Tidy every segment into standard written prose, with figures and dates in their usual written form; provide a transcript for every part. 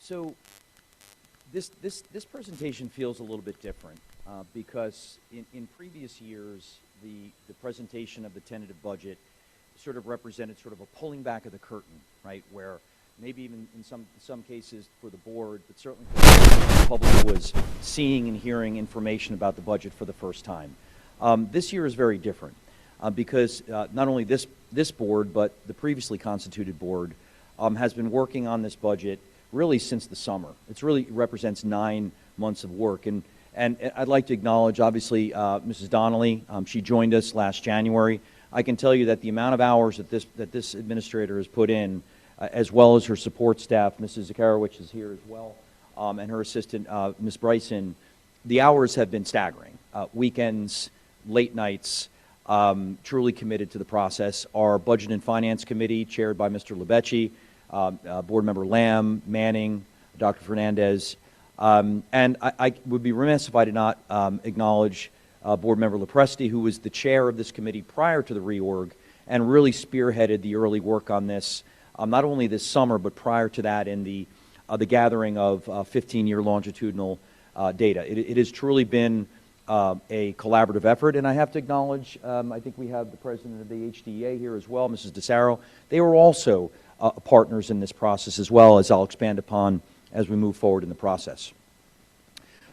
So this presentation feels a little bit different because in previous years, the presentation of the tentative budget sort of represented sort of a pulling back of the curtain, right, where maybe even in some cases for the board, but certainly for the public was seeing and hearing information about the budget for the first time. This year is very different because not only this board, but the previously constituted board has been working on this budget really since the summer. It really represents 9 months of work. And I'd like to acknowledge, obviously, Mrs. Donnelly. She joined us last January. I can tell you that the amount of hours that this administrator has put in, as well as her support staff, Mrs. Zakarowicz is here as well, and her assistant, Ms. Bryson, the hours have been staggering. Weekends, late nights, truly committed to the process. Our Budget and Finance Committee, chaired by Mr. Lebecci, Board Member Lamb, Manning, Dr. Fernandez, and I would be remiss if I did not acknowledge Board Member Lepresti, who was the chair of this committee prior to the reorg and really spearheaded the early work on this, not only this summer, but prior to that in the gathering of 15-year longitudinal data. It has truly been a collaborative effort, and I have to acknowledge, I think we have the president of the HDEA here as well, Mrs. DeSaro. They were also partners in this process as well, as I'll expand upon as we move forward in the process.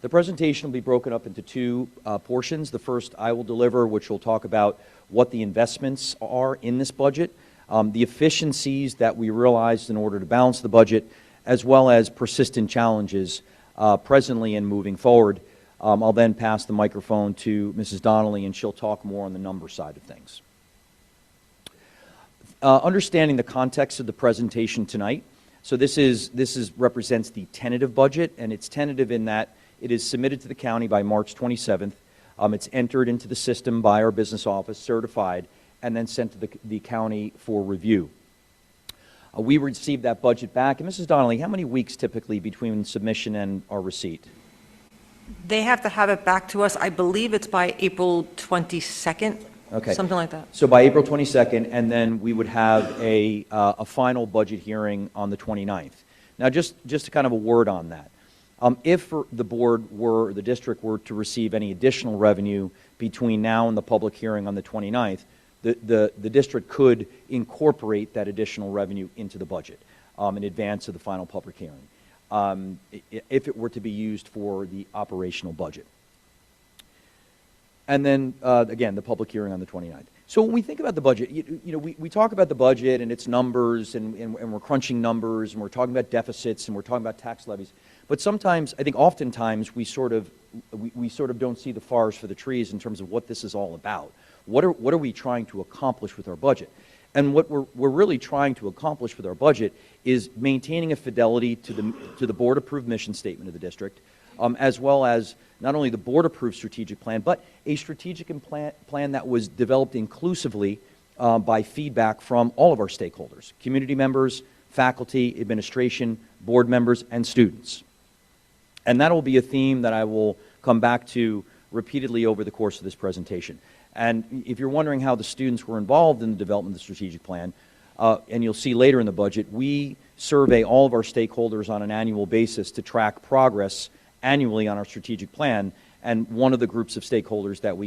The presentation will be broken up into 2 portions. The first I will deliver, which will talk about what the investments are in this budget, the efficiencies that we realized in order to balance the budget, as well as persistent challenges presently and moving forward. I'll then pass the microphone to Mrs. Donnelly, and she'll talk more on the number side of things. Understanding the context of the presentation tonight, so this represents the tentative budget, and it's tentative in that it is submitted to the county by March 27th. It's entered into the system by our business office, certified, and then sent to the county for review. We received that budget back. And Mrs. Donnelly, how many weeks typically between submission and our receipt? They have to have it back to us. I believe it's by April 22nd. Okay. Something like that. So by April 22nd, and then we would have a final budget hearing on the 29th. Now, just kind of a word on that. If the board the district were to receive any additional revenue between now and the public hearing on the 29th, the district could incorporate that additional revenue into the budget in advance of the final public hearing, if it were to be used for the operational budget. And then, again, the public hearing on the 29th. So when we think about the budget, we talk about the budget and its numbers, and we're crunching numbers, and we're talking about deficits, and we're talking about tax levies. But sometimes, I think oftentimes, we sort of don't see the forest for the trees in terms of what this is all about. What are we trying to accomplish with our budget? And what we're really trying to accomplish with our budget is maintaining a fidelity to the board-approved mission statement of the district, as well as not only the board-approved strategic plan, but a strategic plan that was developed inclusively by feedback from all of our stakeholders, community members, faculty, administration, board members, and students. And that will be a theme that I will come back to repeatedly over the course of this presentation. And if you're wondering how the students were involved in the development of the strategic plan, and you'll see later in the budget, we survey all of our stakeholders on an annual basis to track progress annually on our strategic plan, and one of the groups of stakeholders that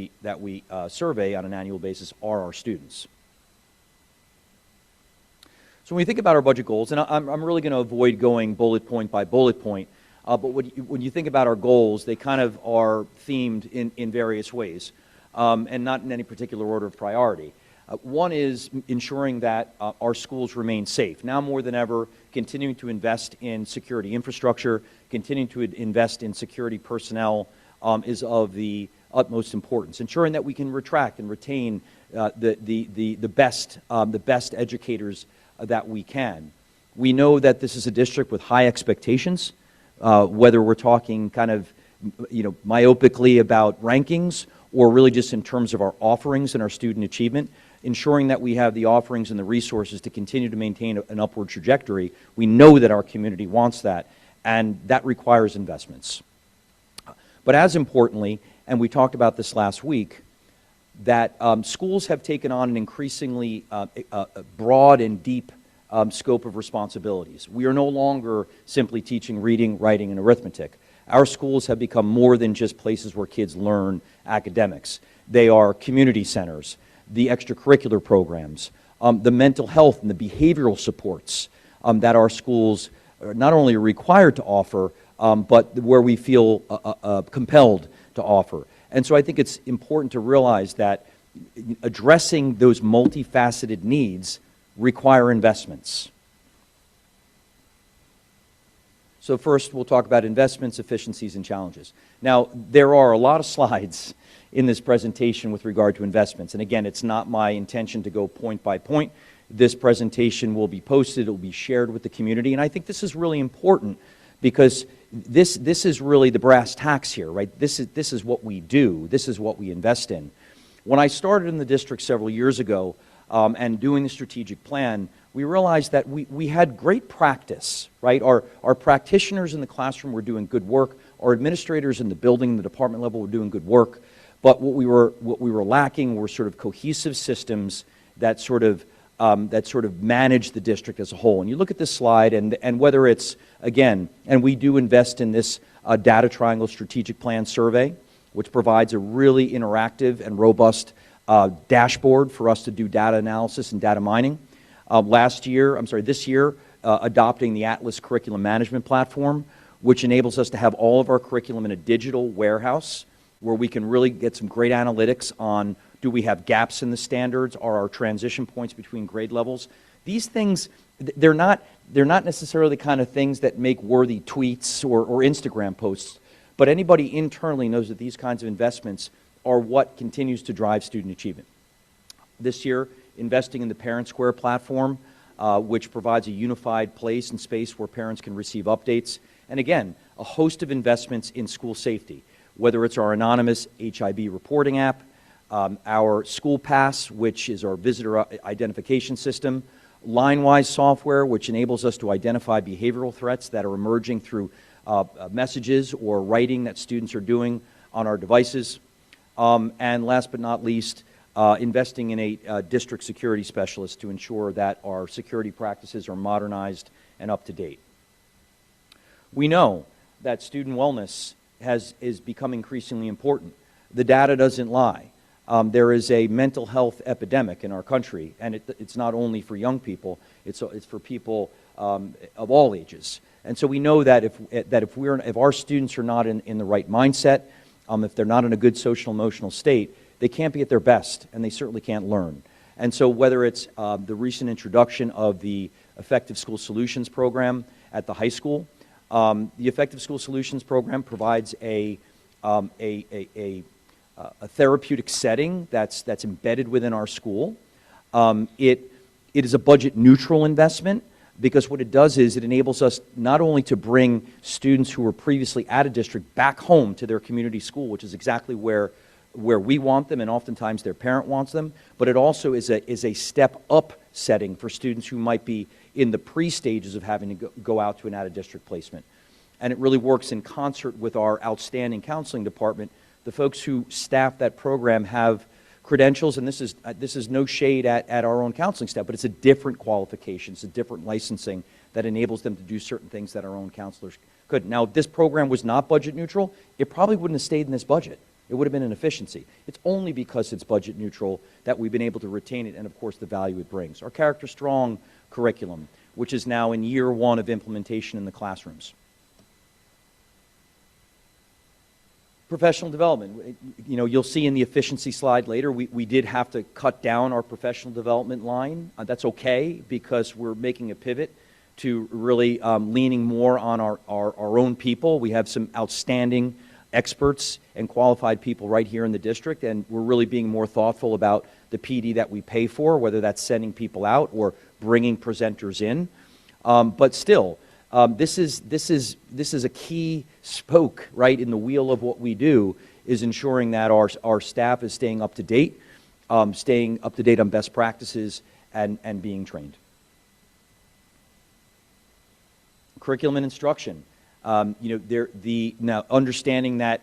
we survey on an annual basis are our students. So when we think about our budget goals, and I'm really going to avoid going bullet point by bullet point, but when you think about our goals, they kind of are themed in various ways, and not in any particular order of priority. One is ensuring that our schools remain safe. Now more than ever, continuing to invest in security infrastructure, continuing to invest in security personnel is of the utmost importance. Ensuring that we can attract and retain the best educators that we can. We know that this is a district with high expectations, whether we're talking kind of myopically about rankings or really just in terms of our offerings and our student achievement. Ensuring that we have the offerings and the resources to continue to maintain an upward trajectory. We know that our community wants that, and that requires investments. But as importantly, and we talked about this last week, that schools have taken on an increasingly broad and deep scope of responsibilities. We are no longer simply teaching reading, writing, and arithmetic. Our schools have become more than just places where kids learn academics. They are community centers, the extracurricular programs, the mental health and the behavioral supports that our schools are not only required to offer, but where we feel compelled to offer. And so I think it's important to realize that addressing those multifaceted needs require investments. So first, we'll talk about investments, efficiencies, and challenges. Now, there are a lot of slides in this presentation with regard to investments. And again, it's not my intention to go point by point. This presentation will be posted, it will be shared with the community, and I think this is really important because this is really the brass tacks here, right? This is what we do, this is what we invest in. When I started in the district several years ago and doing the strategic plan, we realized that we had great practice, right? Our practitioners in the classroom were doing good work, our administrators in the building, the department level were doing good work, but what we were lacking were sort of cohesive systems that sort of manage the district as a whole. And you look at this slide, and whether it's, again, and we do invest in this Data Triangle Strategic Plan Survey, which provides a really interactive and robust dashboard for us to do data analysis and data mining. This year, adopting the Atlas Curriculum Management Platform, which enables us to have all of our curriculum in a digital warehouse where we can really get some great analytics on, do we have gaps in the standards? Are our transition points between grade levels? These things, they're not necessarily the kind of things that make worthy tweets or Instagram posts, but anybody internally knows that these kinds of investments are what continues to drive student achievement. This year, investing in the Parent Square platform, which provides a unified place and space where parents can receive updates. And again, a host of investments in school safety, whether it's our anonymous HIB reporting app, our School Pass, which is our visitor identification system, LineWise software, which enables us to identify behavioral threats that are emerging through messages or writing that students are doing on our devices, and last but not least, investing in a district security specialist to ensure that our security practices are modernized and up to date. We know that student wellness is becoming increasingly important. The data doesn't lie. There is a mental health epidemic in our country, and it's not only for young people, it's for people of all ages. And so we know that if our students are not in the right mindset, if they're not in a good social emotional state, they can't be at their best, and they certainly can't learn. And so whether it's the recent introduction of the Effective School Solutions program at the high school, the Effective School Solutions program provides a therapeutic setting that's embedded within our school. It is a budget-neutral investment because what it does is it enables us not only to bring students who were previously at a district back home to their community school, which is exactly where we want them and oftentimes their parent wants them, but it also is a step-up setting for students who might be in the pre-stages of having to go out to an out-of-district placement. And it really works in concert with our outstanding counseling department. The folks who staff that program have credentials, and this is no shade at our own counseling staff, but it's a different qualification, it's a different licensing that enables them to do certain things that our own counselors couldn't. Now, if this program was not budget neutral, it probably wouldn't have stayed in this budget. It would have been an efficiency. It's only because it's budget neutral that we've been able to retain it and, of course, the value it brings. Our Character Strong curriculum, which is now in year 1 of implementation in the classrooms. Professional development. You know, you'll see in the efficiency slide later, we did have to cut down our professional development line. That's okay because we're making a pivot to really leaning more on our own people. We have some outstanding experts and qualified people right here in the district, and we're really being more thoughtful about the PD that we pay for, whether that's sending people out or bringing presenters in. But still, this is a key spoke, right, in the wheel of what we do, is ensuring that our staff is staying up to date on best practices and being trained. Curriculum and instruction. Now understanding that,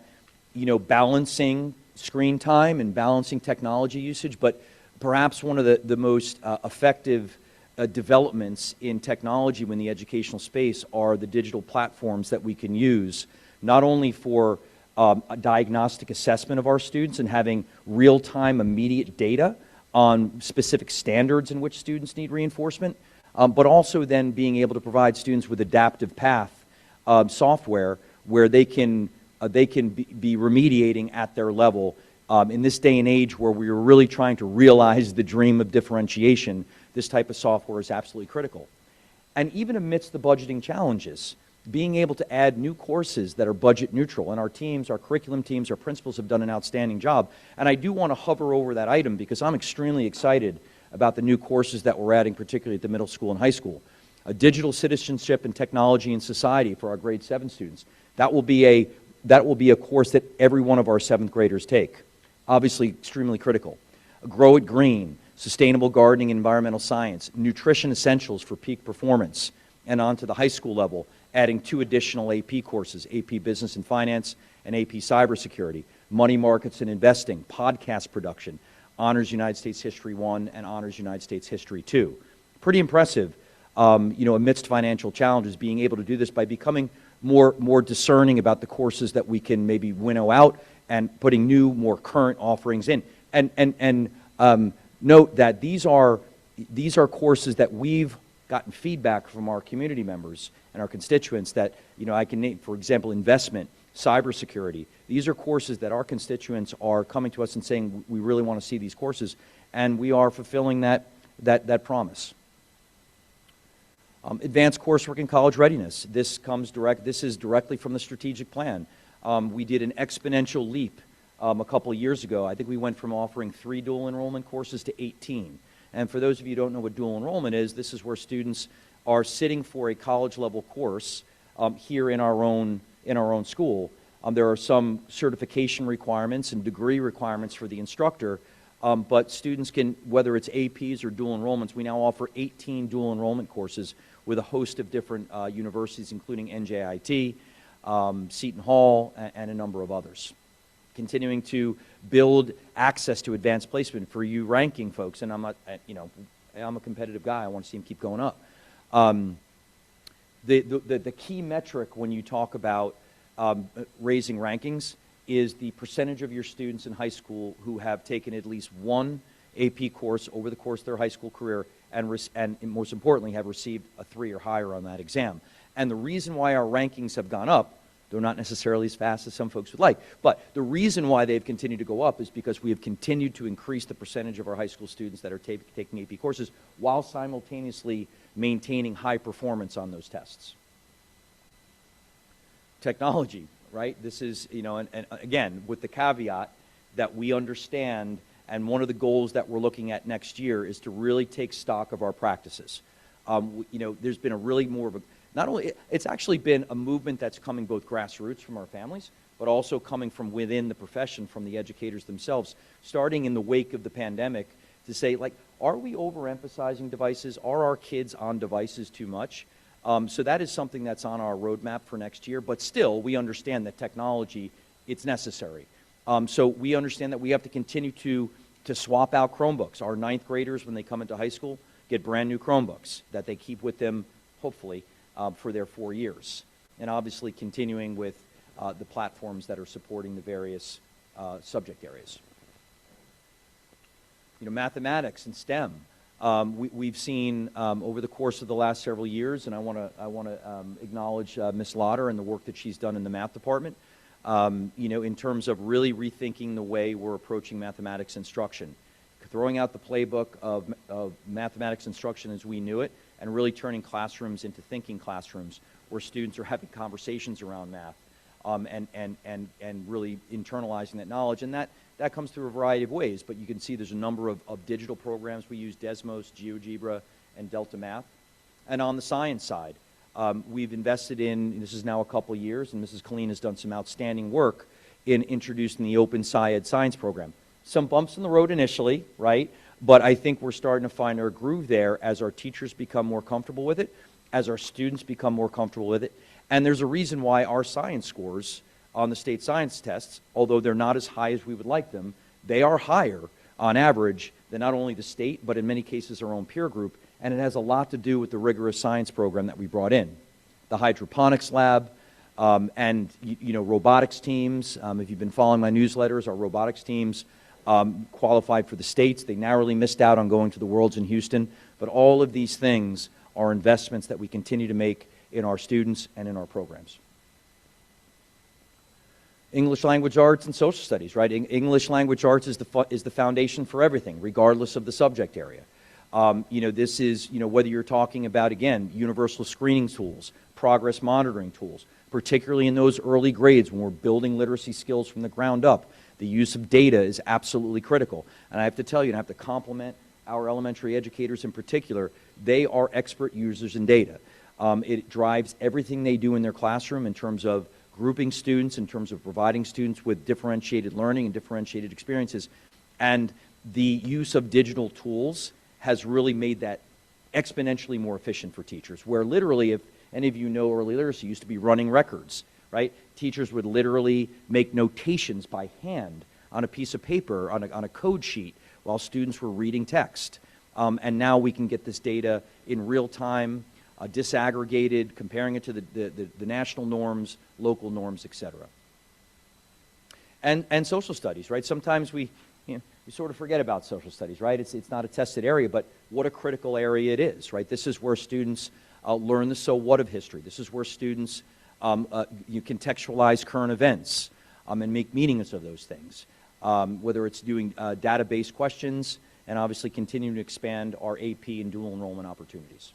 balancing screen time and balancing technology usage, but perhaps one of the most effective developments in technology in the educational space are the digital platforms that we can use, not only for a diagnostic assessment of our students and having real-time immediate data on specific standards in which students need reinforcement, but also then being able to provide students with adaptive path software where they can be remediating at their level. In this day and age where we are really trying to realize the dream of differentiation, this type of software is absolutely critical. And even amidst the budgeting challenges, being able to add new courses that are budget neutral, and our teams, our curriculum teams, our principals have done an outstanding job. And I do want to hover over that item because I'm extremely excited about the new courses that we're adding, particularly at the middle school and high school. Digital citizenship and technology and society for our grade 7 students. That will be a course that every one of our 7th graders take. Obviously extremely critical. Grow It Green, sustainable gardening and environmental science, nutrition essentials for peak performance, and on to the high school level, adding 2 additional AP courses, AP Business and Finance and AP Cybersecurity, money markets and investing, podcast production, Honors United States History 1 and Honors United States History 2. Pretty impressive, amidst financial challenges, being able to do this by becoming more discerning about the courses that we can maybe winnow out and putting new, more current offerings in. And note that these are courses that we've gotten feedback from our community members and our constituents that, I can name, for example, investment, cybersecurity. These are courses that our constituents are coming to us and saying, we really want to see these courses, and we are fulfilling that promise. Advanced coursework in college readiness. This is directly from the strategic plan. We did an exponential leap a couple of years ago. I think we went from offering 3 dual enrollment courses to 18. And for those of you who don't know what dual enrollment is, this is where students are sitting for a college level course here in our own school. There are some certification requirements and degree requirements for the instructor, but students can, whether it's APs or dual enrollments, we now offer 18 dual enrollment courses with a host of different universities, including NJIT, Seton Hall, and a number of others. Continuing to build access to advanced placement for you ranking folks, and I'm a competitive guy. I want to see them keep going up. The key metric when you talk about raising rankings is the percentage of your students in high school who have taken at least one AP course over the course of their high school career and most importantly have received a 3 or higher on that exam. And the reason why our rankings have gone up, though not necessarily as fast as some folks would like, but the reason why they've continued to go up is because we have continued to increase the percentage of our high school students that are taking AP courses while simultaneously maintaining high performance on those tests. Technology, right? This is, and again, with the caveat that we understand, and one of the goals that we're looking at next year is to really take stock of our practices. There's been a really more of a, not only, it's actually been a movement that's coming both grassroots from our families, but also coming from within the profession, from the educators themselves, starting in the wake of the pandemic to say, like, are we overemphasizing devices? Are our kids on devices too much? So that is something that's on our roadmap for next year, but still, we understand that technology, it's necessary. So we understand that we have to continue to swap out Chromebooks. Our 9th graders, when they come into high school, get brand new Chromebooks that they keep with them, hopefully, for their 4 years. And obviously continuing with the platforms that are supporting the various subject areas. Mathematics and STEM. We've seen over the course of the last several years, and I want to acknowledge Ms. Lauder and the work that she's done in the math department, in terms of really rethinking the way we're approaching mathematics instruction, throwing out the playbook of mathematics instruction as we knew it, and really turning classrooms into thinking classrooms where students are having conversations around math and really internalizing that knowledge. And that comes through a variety of ways, but you can see there's a number of digital programs. We use Desmos, GeoGebra, and Delta Math. And on the science side, we've invested in, this is now a couple years, and Mrs. Colleen has done some outstanding work in introducing the Open SciEd science program. Some bumps in the road initially, right? But I think we're starting to find our groove there as our teachers become more comfortable with it, as our students become more comfortable with it. And there's a reason why our science scores on the state science tests, although they're not as high as we would like them, they are higher on average than not only the state, but in many cases our own peer group. and it has a lot to do with the rigorous science program that we brought in. The hydroponics lab, and robotics teams. If you've been following my newsletters, our robotics teams qualified for the states. They narrowly missed out on going to the Worlds in Houston. But all of these things are investments that we continue to make in our students and in our programs. English language arts and social studies, right? English language arts is the foundation for everything, regardless of the subject area. This is, whether you're talking about, again, universal screening tools, progress monitoring tools, particularly in those early grades when we're building literacy skills from the ground up. The use of data is absolutely critical. And I have to tell you, and I have to compliment our elementary educators in particular, they are expert users in data. It drives everything they do in their classroom in terms of grouping students, in terms of providing students with differentiated learning and differentiated experiences. And the use of digital tools has really made that exponentially more efficient for teachers, where literally, if any of you know early literacy, used to be running records, right? Teachers would literally make notations by hand on a piece of paper, on a code sheet, while students were reading text. And now we can get this data in real time, disaggregated, comparing it to the national norms, local norms, et cetera. And social studies, right? Sometimes we sort of forget about social studies, right? It's not a tested area, but what a critical area it is, right? This is where students learn the so what of history. This is where students you contextualize current events and make meanings of those things, whether it's doing database questions and obviously continuing to expand our AP and dual enrollment opportunities.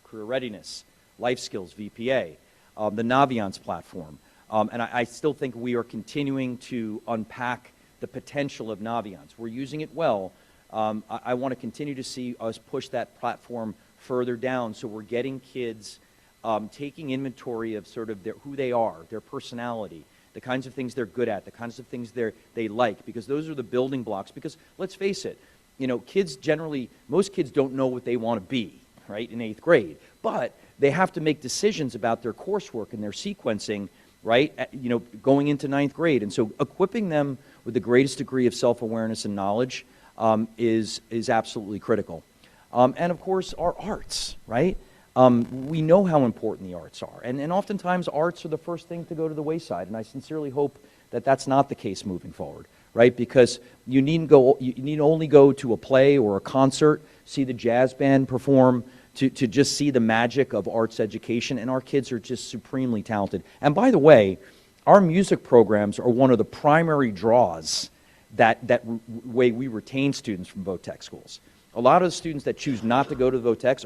Career readiness, life skills, VPA, the Naviance platform. And I still think we are continuing to unpack the potential of Naviance. We're using it well. I want to continue to see us push that platform further down, so we're getting kids taking inventory of sort of who they are, their personality, the kinds of things they're good at, the kinds of things they like, because those are the building blocks. Because let's face it, kids generally, most kids don't know what they want to be, right, in 8th grade. But they have to make decisions about their coursework and their sequencing, right, going into 9th grade. And so equipping them with the greatest degree of self-awareness and knowledge is absolutely critical. And of course, our arts, right? We know how important the arts are. And oftentimes, arts are the first thing to go to the wayside. And I sincerely hope that that's not the case moving forward, right? Because you need only go to a play or a concert, see the jazz band perform, to just see the magic of arts education. And our kids are just supremely talented. And by the way, our music programs are one of the primary draws that way we retain students from VOTEC schools. A lot of the students that choose not to go to the VOTECs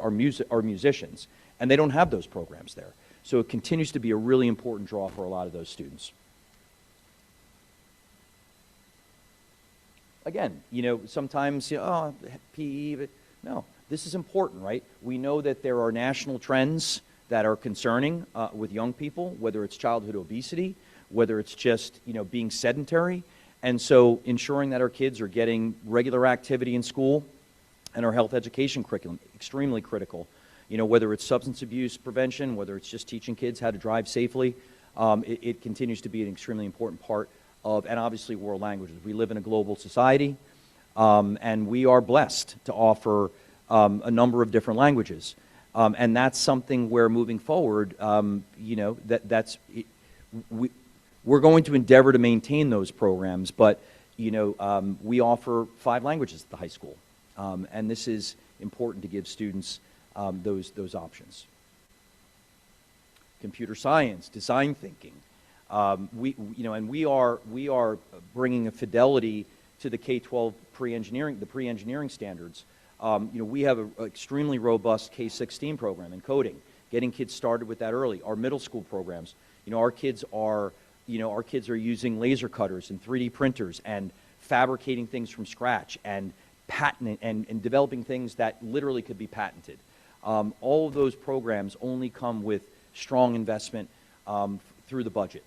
are musicians, and they don't have those programs there. So it continues to be a really important draw for a lot of those students. Again, sometimes, PE, but no, this is important, right? We know that there are national trends that are concerning with young people, whether it's childhood obesity, whether it's just, being sedentary. And so ensuring that our kids are getting regular activity in school and our health education curriculum, extremely critical. Whether it's substance abuse prevention, whether it's just teaching kids how to drive safely, it continues to be an extremely important part of, and obviously, world languages. We live in a global society, and we are blessed to offer a number of different languages. And that's something where moving forward, we're going to endeavor to maintain those programs, but, we offer 5 languages at the high school. And this is important to give students those options. Computer science, design thinking. We are bringing a fidelity to the K-12 pre-engineering standards. We have an extremely robust K-16 program in coding, getting kids started with that early. Our middle school programs, our kids are using laser cutters and 3D printers and fabricating things from scratch and patenting and developing things that literally could be patented. All of those programs only come with strong investment through the budget.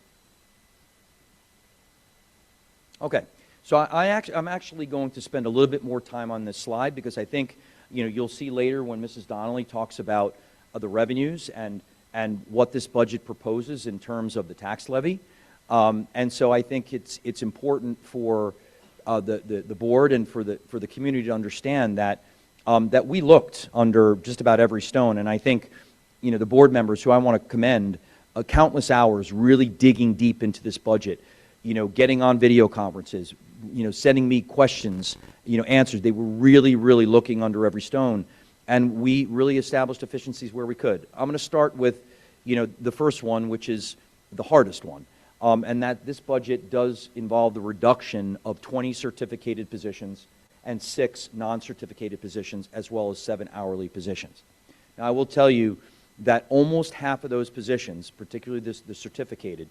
Okay, so I'm actually going to spend a little bit more time on this slide because I think you'll see later when Mrs. Donnelly talks about the revenues and what this budget proposes in terms of the tax levy. And so I think it's important for the board and for the community to understand that that we looked under just about every stone. And I think, the board members, who I want to commend, countless hours really digging deep into this budget, getting on video conferences, sending me questions, answers. They were really, really looking under every stone. And we really established efficiencies where we could. I'm going to start with, the first one, which is the hardest one. And that this budget does involve the reduction of 20 certificated positions and 6 non-certificated positions, as well as 7 hourly positions. Now, I will tell you that almost half of those positions, particularly the certificated,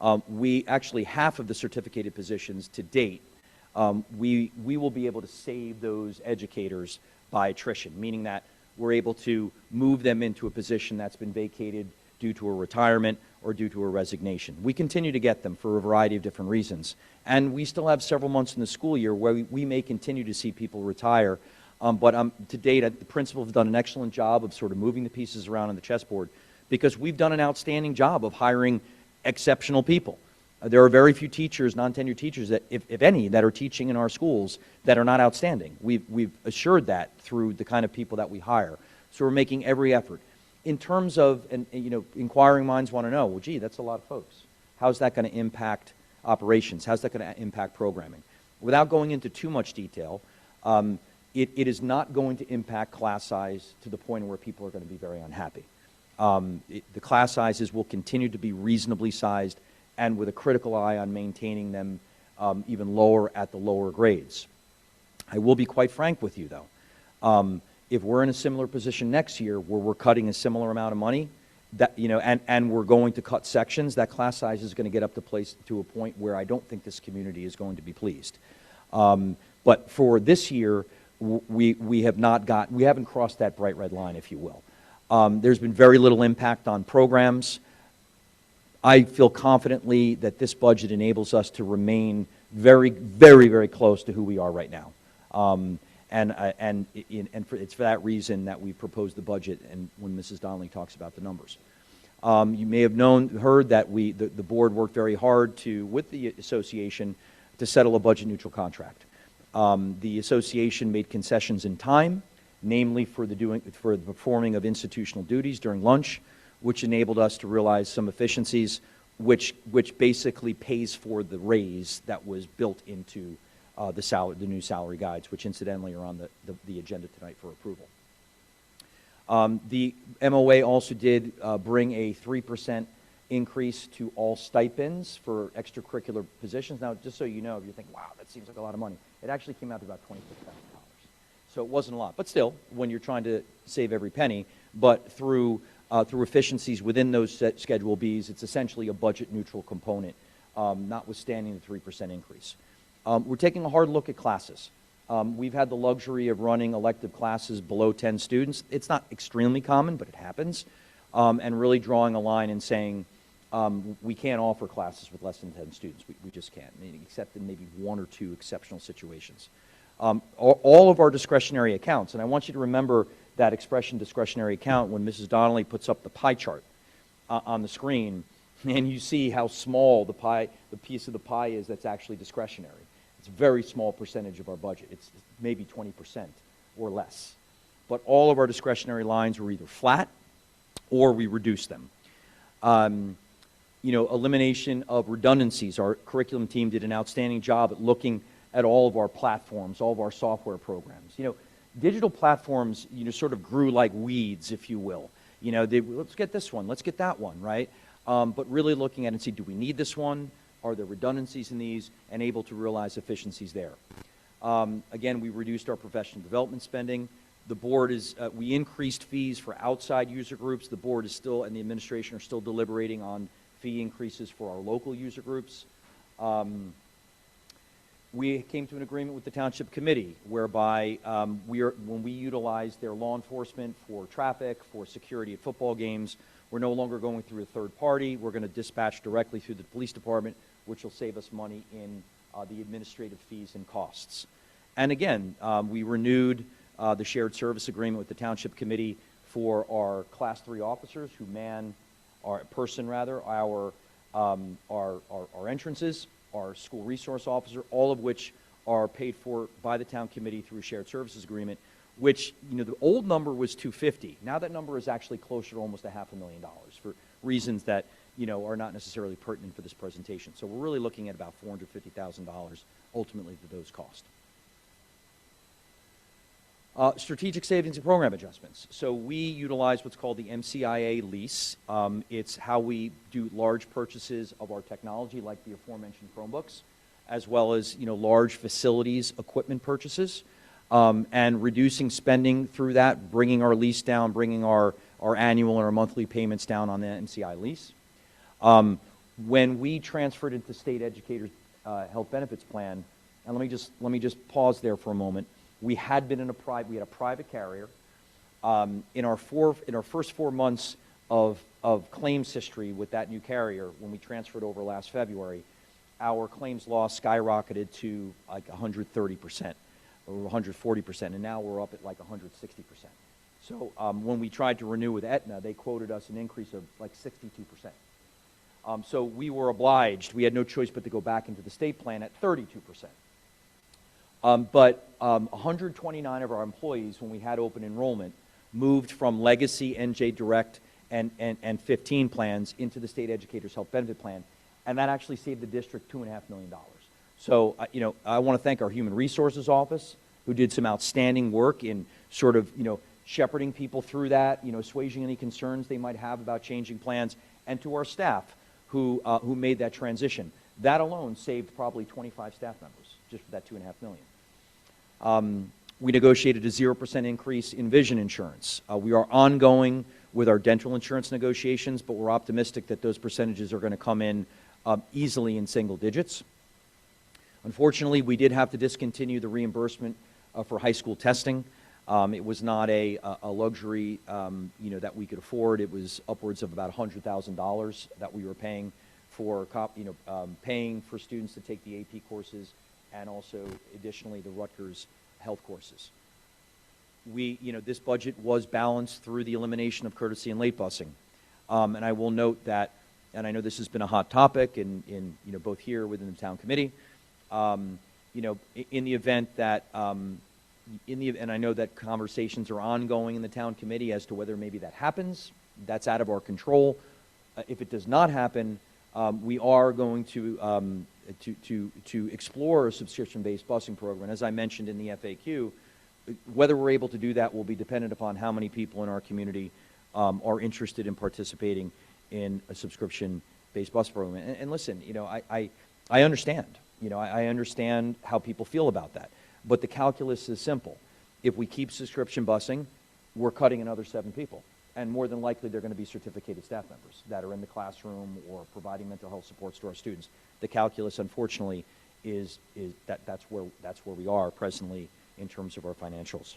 half of the certificated positions to date, we will be able to save those educators by attrition, meaning that we're able to move them into a position that's been vacated due to a retirement or due to a resignation. We continue to get them for a variety of different reasons. And we still have several months in the school year where we may continue to see people retire. But to date, the principals have done an excellent job of sort of moving the pieces around on the chessboard, because we've done an outstanding job of hiring exceptional people. There are very few teachers, non-tenured teachers, that, if any, that are teaching in our schools that are not outstanding. We've assured that through the kind of people that we hire. So we're making every effort. In terms of, inquiring minds want to know, well, gee, that's a lot of folks. How's that going to impact operations? How's that going to impact programming? Without going into too much detail, it is not going to impact class size to the point where people are going to be very unhappy. The class sizes will continue to be reasonably sized, and with a critical eye on maintaining them even lower at the lower grades. I will be quite frank with you, though. If we're in a similar position next year where we're cutting a similar amount of money, and we're going to cut sections, that class size is going to get up to a point where I don't think this community is going to be pleased. But for this year, we haven't crossed that bright red line, if you will. There's been very little impact on programs. I feel confidently that this budget enables us to remain very, very, very close to who we are right now. It's for that reason that we proposed the budget, and when Mrs. Donnelly talks about the numbers. You may have heard that the board worked very hard with the association to settle a budget-neutral contract. The association made concessions in time, namely for the performing of institutional duties during lunch, which enabled us to realize some efficiencies, which basically pays for the raise that was built into the new salary guides, which incidentally are on the agenda tonight for approval. The MOA also did bring a 3% increase to all stipends for extracurricular positions. Now, just so you know, if you think, wow, that seems like a lot of money, it actually came out to about $26,000. So it wasn't a lot, but still, when you're trying to save every penny, but through efficiencies within those Schedule Bs, it's essentially a budget-neutral component, notwithstanding the 3% increase. We're taking a hard look at classes. We've had the luxury of running elective classes below 10 students. It's not extremely common, but it happens. And really drawing a line and saying, we can't offer classes with less than 10 students. We just can't, except in maybe 1 or 2 exceptional situations. All of our discretionary accounts, and I want you to remember that expression, discretionary account, when Mrs. Donnelly puts up the pie chart on the screen, and you see how small the piece of the pie is that's actually discretionary. It's a very small percentage of our budget. It's maybe 20% or less. But all of our discretionary lines were either flat or we reduced them. Elimination of redundancies. Our curriculum team did an outstanding job at looking at all of our platforms, all of our software programs. Digital platforms, sort of grew like weeds, if you will. Let's get this one, let's get that one, right? But really looking at it and see, do we need this one? Are there redundancies in these? And able to realize efficiencies there. Again, we reduced our professional development spending. The board we increased fees for outside user groups. The board is still, and the administration are still deliberating on fee increases for our local user groups. We came to an agreement with the Township Committee whereby when we utilize their law enforcement for traffic, for security at football games, we're no longer going through a third party. We're going to dispatch directly through the police department, which will save us money in the administrative fees and costs. And again, we renewed the shared service agreement with the Township Committee for our Class 3 officers who man our entrances, our school resource officer, all of which are paid for by the town committee through a shared services agreement, which, the old number was 250. Now that number is actually closer to almost $500,000 for reasons that, are not necessarily pertinent for this presentation. So we're really looking at about $450,000 ultimately for those costs. Strategic savings and program adjustments. So we utilize what's called the MCIA lease. It's how we do large purchases of our technology, like the aforementioned Chromebooks, as well as large facilities equipment purchases, and reducing spending through that, bringing our lease down, bringing our annual and our monthly payments down on the MCI lease. When we transferred into the state educators health benefits plan, and let me just pause there for a moment. We had been we had a private carrier. In our first 4 months of claims history with that new carrier, when we transferred over last February, our claims loss skyrocketed to like 130% or 140%, and now we're up at like 160%. So when we tried to renew with Aetna, they quoted us an increase of like 62%. So we were obliged, we had no choice but to go back into the state plan at 32%. But 129 of our employees, when we had open enrollment, moved from legacy NJ Direct and 15 plans into the state educators health benefit plan, and that actually saved the district $2.5 million. So, I want to thank our human resources office, who did some outstanding work in sort of, shepherding people through that, assuaging any concerns they might have about changing plans, and to our staff who made that transition. That alone saved probably 25 staff members just for that $2.5 million. We negotiated a 0% increase in vision insurance. We are ongoing with our dental insurance negotiations, but we're optimistic that those percentages are going to come in easily in single digits. Unfortunately, we did have to discontinue the reimbursement for high school testing. It was not a luxury, that we could afford. It was upwards of about $100,000 that we were paying for, paying for students to take the AP courses, and also additionally the Rutgers health courses. This budget was balanced through the elimination of courtesy and late busing. And I will note that, and I know this has been a hot topic in both here within the town committee, in the event that, and I know that conversations are ongoing in the town committee as to whether maybe that happens. That's out of our control. If it does not happen, we are going to explore a subscription-based busing program. As I mentioned in the FAQ, whether we're able to do that will be dependent upon how many people in our community are interested in participating in a subscription-based bus program. And listen, I understand. I understand how people feel about that. But the calculus is simple. If we keep subscription busing, we're cutting another 7 people. And more than likely, they're going to be certificated staff members that are in the classroom or providing mental health supports to our students. The calculus, unfortunately, is that's where we are presently in terms of our financials.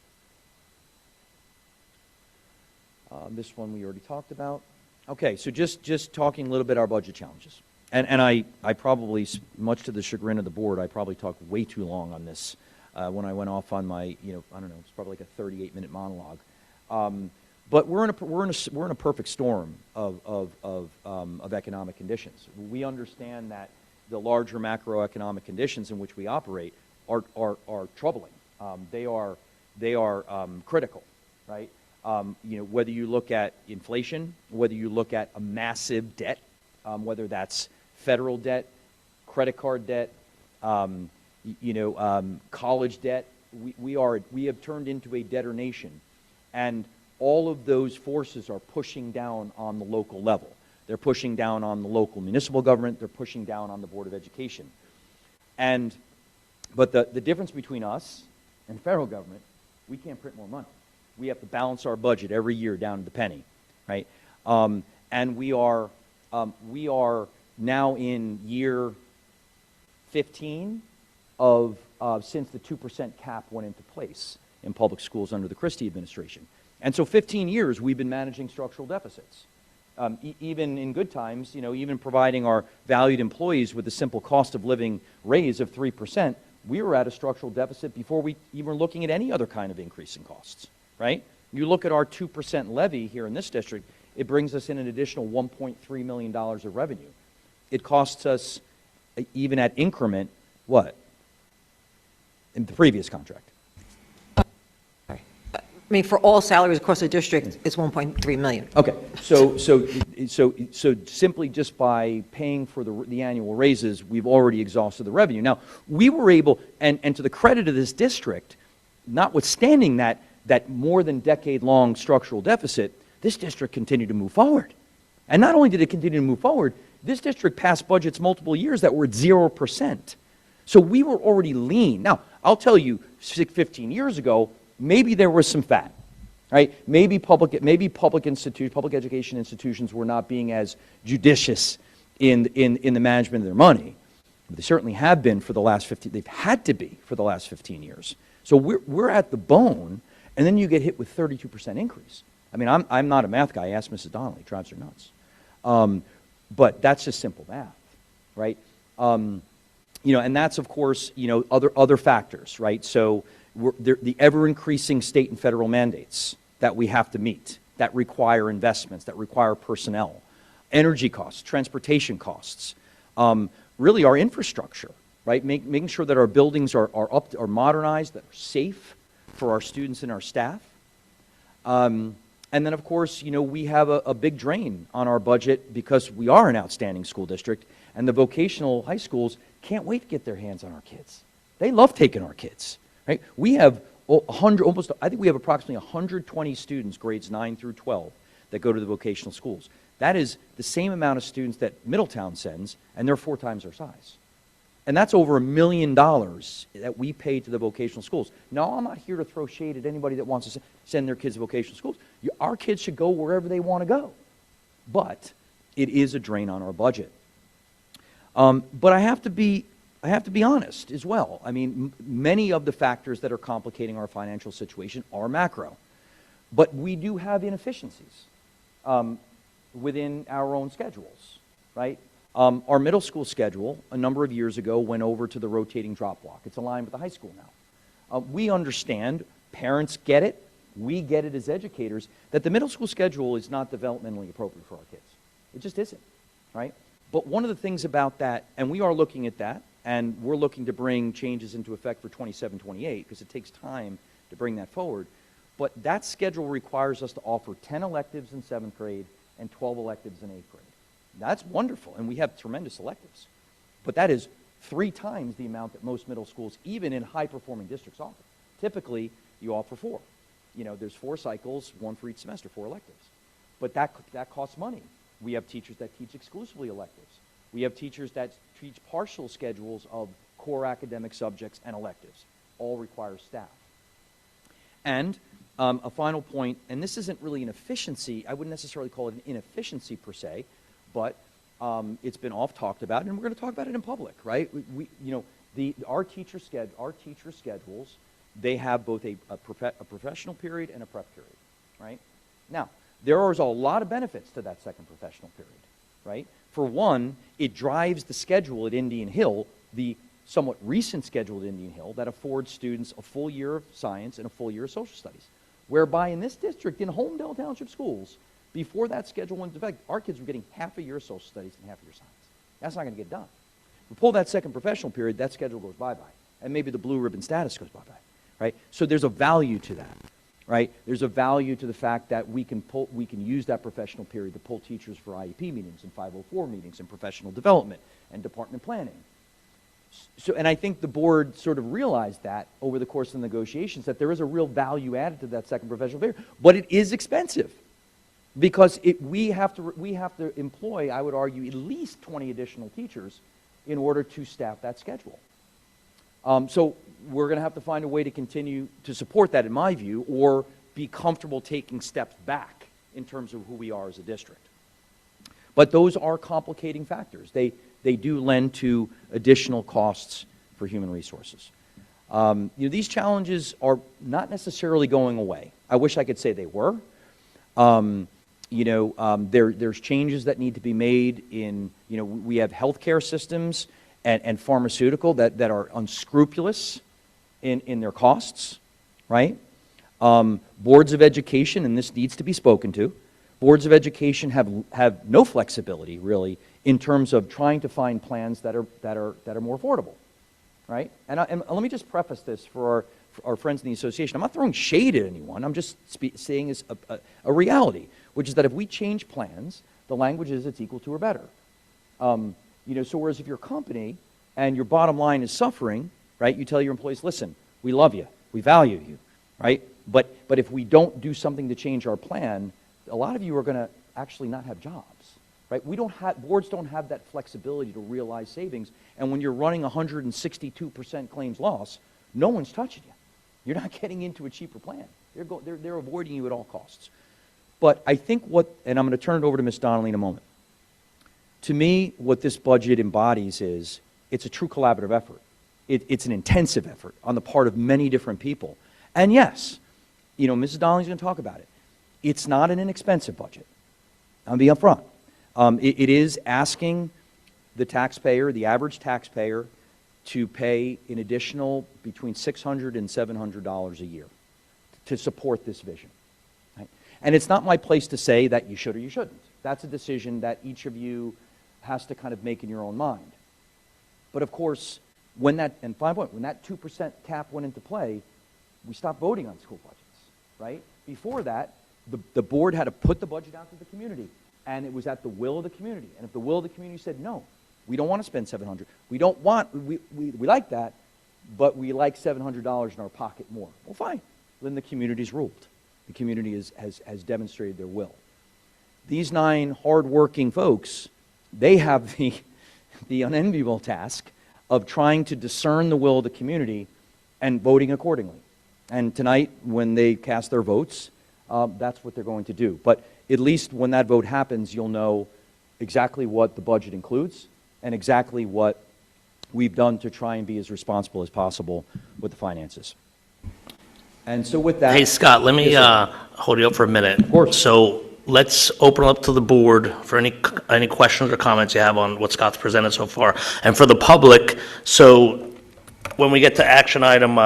This one we already talked about. Okay, so just talking a little bit our budget challenges. And I probably, much to the chagrin of the board, I probably talked way too long on this when I went off on my, I don't know, it's probably like a 38-minute monologue. But we're in a perfect storm of economic conditions. We understand that the larger macroeconomic conditions in which we operate are troubling. They are critical, right? Whether you look at inflation, whether you look at a massive debt, whether that's federal debt, credit card debt, college debt, we have turned into a debtor nation, and all of those forces are pushing down on the local level. They're pushing down on the local municipal government. They're pushing down on the Board of Education. But the difference between us and the federal government, we can't print more money. We have to balance our budget every year down to the penny, right? And we are now in year 15 of since the 2% cap went into place in public schools under the Christie administration. And so 15 years we've been managing structural deficits. Even in good times, even providing our valued employees with a simple cost of living raise of 3%, we were at a structural deficit before we even were looking at any other kind of increase in costs, right? You look at our 2% levy here in this district, it brings us in an additional $1.3 million of revenue. It costs us, even at increment, what? in the previous contract. Sorry. I mean, for all salaries across the district, it's 1.3 million. Okay, so simply just by paying for the annual raises, we've already exhausted the revenue. Now, we were able, and to the credit of this district, notwithstanding that more than decade-long structural deficit, this district continued to move forward. And not only did it continue to move forward, this district passed budgets multiple years that were at 0%. So we were already lean. Now, I'll tell you, 15 years ago, maybe there was some fat, right? Maybe public education institutions were not being as judicious in the management of their money. They certainly have been for the last 15, they've had to be for the last 15 years. So we're at the bone, and then you get hit with 32% increase. I mean, I'm not a math guy. I asked Mrs. Donnelly, it drives her nuts. But that's just simple math, right? And that's, of course, other factors, right? So the ever-increasing state and federal mandates that we have to meet, that require investments, that require personnel, energy costs, transportation costs, really our infrastructure, right? Making sure that our buildings are modernized, that are safe for our students and our staff. And then, of course, we have a big drain on our budget because we are an outstanding school district, and the vocational high schools can't wait to get their hands on our kids. They love taking our kids, right? We have I think we have approximately 120 students, grades 9 through 12, that go to the vocational schools. That is the same amount of students that Middletown sends, and they're 4 times our size. And that's over $1 million that we pay to the vocational schools. Now, I'm not here to throw shade at anybody that wants to send their kids to vocational schools. Our kids should go wherever they want to go. But it is a drain on our budget. But I have to be honest as well. I mean, many of the factors that are complicating our financial situation are macro. But we do have inefficiencies within our own schedules, right? Our middle school schedule, a number of years ago, went over to the rotating drop block. It's aligned with the high school now. We understand, parents get it, we get it as educators, that the middle school schedule is not developmentally appropriate for our kids. It just isn't, right? But one of the things about that, and we are looking at that, and we're looking to bring changes into effect for 27-28, because it takes time to bring that forward, but that schedule requires us to offer 10 electives in 7th grade and 12 electives in 8th grade. That's wonderful, and we have tremendous electives. But that is 3 times the amount that most middle schools, even in high-performing districts, offer. Typically, you offer 4. There's 4 cycles, 1 for each semester, 4 electives. But that costs money. We have teachers that teach exclusively electives. We have teachers that teach partial schedules of core academic subjects and electives. All require staff. And a final point, and this isn't really an efficiency, I wouldn't necessarily call it an inefficiency per se, but it's been oft talked about, and we're going to talk about it in public, right? Our teacher schedules, they have both a professional period and a prep period, right? Now, there is a lot of benefits to that second professional period, right? For one, it drives the schedule at Indian Hill, the somewhat recent schedule at Indian Hill, that affords students a full year of science and a full year of social studies. Whereby in this district, in Holmdel Township schools, before that schedule went into effect, our kids were getting half a year of social studies and half a year of science. That's not going to get done. We pull that second professional period, that schedule goes bye-bye. And maybe the blue ribbon status goes bye-bye, right? So there's a value to that, right? There's a value to the fact that we can use that professional period to pull teachers for IEP meetings and 504 meetings and professional development and department planning. So, and I think the board sort of realized that over the course of the negotiations, that there is a real value added to that second professional period, but it is expensive. Because we have to employ, I would argue, at least 20 additional teachers in order to staff that schedule. So we're going to have to find a way to continue to support that, in my view, or be comfortable taking steps back in terms of who we are as a district. But those are complicating factors. They do lend to additional costs for human resources. These challenges are not necessarily going away. I wish I could say they were. There's changes that need to be made in, we have healthcare systems and pharmaceutical that are unscrupulous in their costs, right? Boards of education, and this needs to be spoken to, boards of education have no flexibility, really, in terms of trying to find plans that are more affordable, right? And let me just preface this for our friends in the association. I'm not throwing shade at anyone. I'm just saying is a reality, which is that if we change plans, the language is it's equal to or better. So whereas if you're a company and your bottom line is suffering, right, you tell your employees, listen, we love you, we value you, right? But if we don't do something to change our plan, a lot of you are going to actually not have jobs, right? Boards don't have that flexibility to realize savings, and when you're running 162% claims loss, no one's touching you. You're not getting into a cheaper plan. They're avoiding you at all costs. But I think and I'm going to turn it over to Ms. Donnelly in a moment. To me, what this budget embodies is it's a true collaborative effort. It's an intensive effort on the part of many different people. And yes, Mrs. Donnelly's going to talk about it. It's not an inexpensive budget. I'll be upfront. It is asking the taxpayer, the average taxpayer, to pay an additional between $600 and $700 a year to support this vision. Right? And it's not my place to say that you should or you shouldn't. That's a decision that each of you has to kind of make in your own mind. But of course, when that 2% cap went into play, we stopped voting on school budgets, right? Before that, the board had to put the budget out to the community, and it was at the will of the community. And if the will of the community said, no, we don't want to spend $700, we like that, but we like $700 in our pocket more. Well, fine. Then the community's ruled. The community has demonstrated their will. These 9 hardworking folks, they have the unenviable task of trying to discern the will of the community and voting accordingly. And tonight, when they cast their votes, that's what they're going to do. But at least when that vote happens, you'll know exactly what the budget includes and exactly what we've done to try and be as responsible as possible with the finances. And so with that... Hey, Scott, let me hold you up for a minute. Of course. So let's open up to the board for any questions or comments you have on what Scott's presented so far. And for the public, so when we get to action item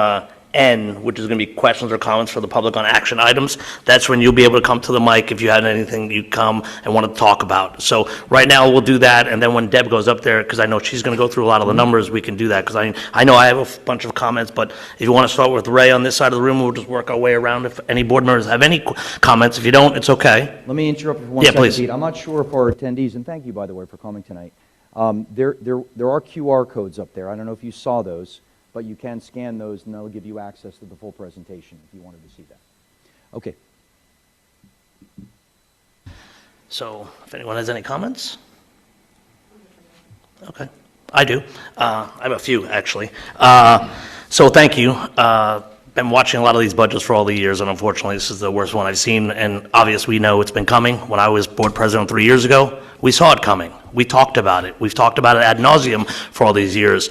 N, which is going to be questions or comments for the public on action items, that's when you'll be able to come to the mic if you had anything you come and want to talk about. So right now we'll do that, and then when Deb goes up there, because I know she's going to go through a lot of the numbers, we can do that, because I know I have a bunch of comments, but if you want to start with Ray on this side of the room, we'll just work our way around. If any board members have any comments, if you don't, it's okay. Let me interrupt for one second, please. Pete. I'm not sure if our attendees, and thank you, by the way, for coming tonight. There are QR codes up there. I don't know if you saw those, but you can scan those, and they'll give you access to the full presentation if you wanted to see that. Okay. So if anyone has any comments? Okay, I do. I have a few, actually. So thank you. Been watching a lot of these budgets for all the years, and unfortunately, this is the worst one I've seen, and obviously we know it's been coming. When I was board president 3 years ago, we saw it coming. We talked about it. We've talked about it ad nauseum for all these years.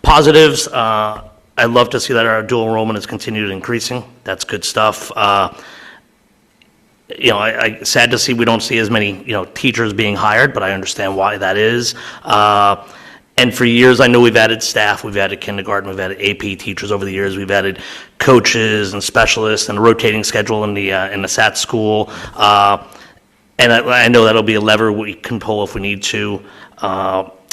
Positives, I'd love to see that our dual enrollment has continued increasing. That's good stuff. I sad to see we don't see as many, teachers being hired, but I understand why that is. And for years, I know we've added staff, we've added kindergarten, we've added AP teachers over the years, we've added coaches and specialists and a rotating schedule in the SAT school. And I know that'll be a lever we can pull if we need to.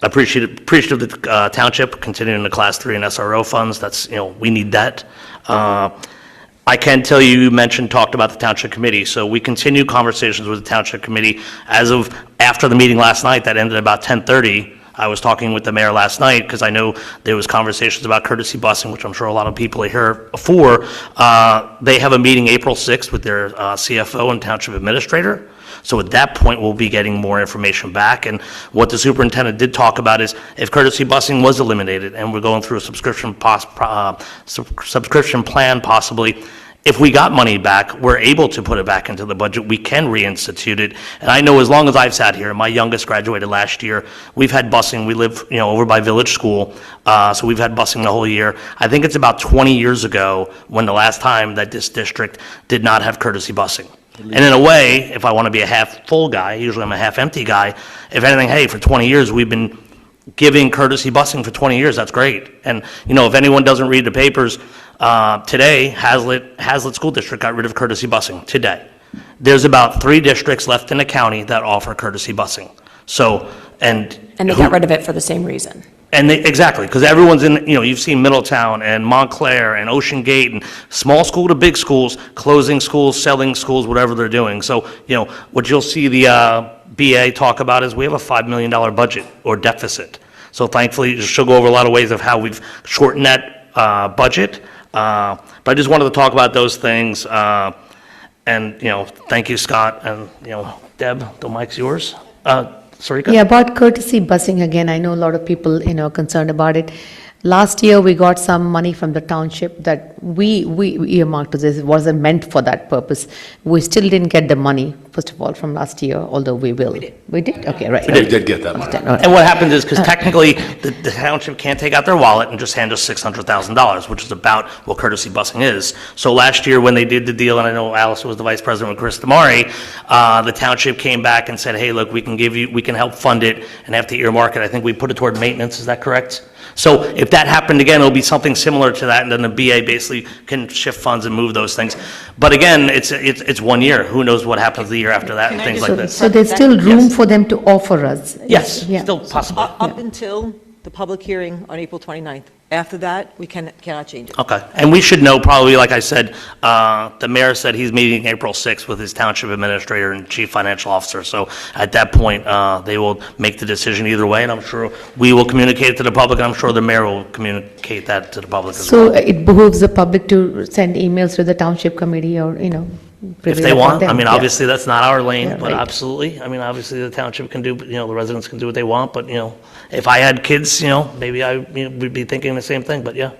Appreciative of the township continuing the Class 3 and SRO funds. That's, we need that. I can tell you talked about the township committee. So we continue conversations with the township committee. As of after the meeting last night that ended about 10:30, I was talking with the mayor last night because I know there was conversations about courtesy busing, which I'm sure a lot of people are here for. They have a meeting April 6th with their CFO and township administrator. So at that point, we'll be getting more information back. And what the superintendent did talk about is if courtesy busing was eliminated and we're going through a subscription plan possibly, if we got money back, we're able to put it back into the budget. We can reinstitute it. And I know as long as I've sat here, my youngest graduated last year, we've had busing. We live, over by Village School, so we've had busing the whole year. I think it's about 20 years ago when the last time that this district did not have courtesy busing. And in a way, if I want to be a half-full guy, usually I'm a half-empty guy, if anything, hey, for 20 years, we've been giving courtesy busing for 20 years, that's great. And, if anyone doesn't read the papers, today, Hazlet School District got rid of courtesy busing, today. There's about 3 districts left in the county that offer courtesy busing. So, And they got rid of it for the same reason. And exactly, because everyone's in, you've seen Middletown and Montclair and Ocean Gate and small school to big schools, closing schools, selling schools, whatever they're doing. So, what you'll see the BA talk about is we have a $5 million budget or deficit. So thankfully, she'll go over a lot of ways of how we've shortened that budget. But I just wanted to talk about those things. And, thank you, Scott. And, Deb, the mic's yours. Sarika? Yeah, about courtesy busing, again, I know a lot of people, concerned about it. Last year, we got some money from the township that we earmarked to this. It wasn't meant for that purpose. We still didn't get the money, first of all, from last year, although we will. We did. We did? Okay, right. We did get that money. And what happens is, because technically, the township can't take out their wallet and just hand us $600,000, which is about what courtesy busing is. So last year, when they did the deal, and I know Alice was the vice president with Chris Damari, the township came back and said, hey, look, we can help fund it and have to earmark it. I think we put it toward maintenance, is that correct? So if that happened again, it'll be something similar to that, and then the BA basically can shift funds and move those things. But again, it's 1 year. Who knows what happens the year after that and things like this. So there's still room for them to offer us? Yes, Yeah. still possible. Up until the public hearing on April 29th. After that, we cannot change it. Okay, and we should know probably, like I said, the mayor said he's meeting April 6th with his township administrator and chief financial officer. So at that point, they will make the decision either way, and I'm sure we will communicate it to the public, and I'm sure the mayor will communicate that to the public as well. So it behooves the public to send emails to the township committee or, If prevail they upon want, I them. mean, Yeah. obviously, that's not our lane, Yeah, but right. absolutely. I mean, obviously, the township can do, the residents can do what they want, but, if I had kids, maybe I would be thinking the same thing, but yeah.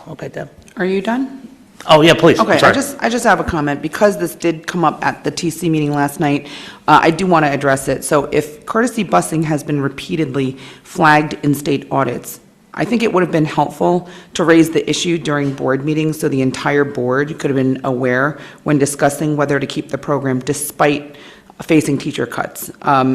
Okay, Deb. Are you done? Oh, yeah, please. I'm Okay, sorry. I just have a comment. Because this did come up at the TC meeting last night, I do want to address it. So if courtesy busing has been repeatedly flagged in state audits, I think it would have been helpful to raise the issue during board meetings so the entire board could have been aware when discussing whether to keep the program despite facing teacher cuts.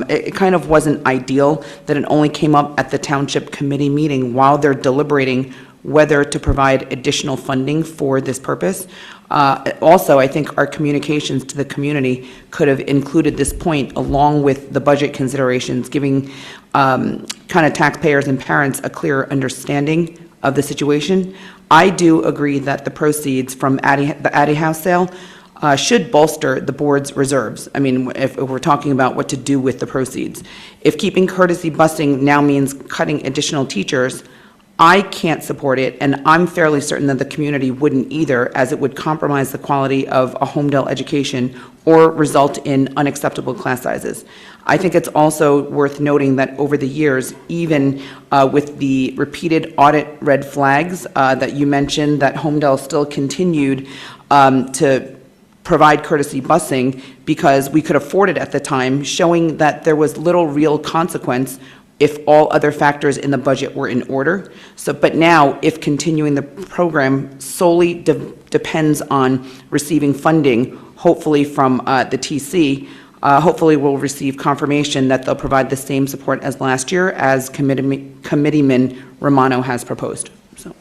It kind of wasn't ideal that it only came up at the township committee meeting while they're deliberating whether to provide additional funding for this purpose. Also, I think our communications to the community could have included this point along with the budget considerations, giving kind of taxpayers and parents a clearer understanding of the situation. I do agree that the proceeds from the Addy House sale should bolster the board's reserves. I mean, if we're talking about what to do with the proceeds. If keeping courtesy busing now means cutting additional teachers, I can't support it, and I'm fairly certain that the community wouldn't either, as it would compromise the quality of a Homedale education or result in unacceptable class sizes. I think it's also worth noting that over the years, even with the repeated audit red flags that you mentioned, that Homedale still continued to provide courtesy busing because we could afford it at the time, showing that there was little real consequence if all other factors in the budget were in order. So, but now, if continuing the program solely depends on receiving funding, hopefully from the TC, hopefully we'll receive confirmation that they'll provide the same support as last year as Committeeman Romano has proposed. So.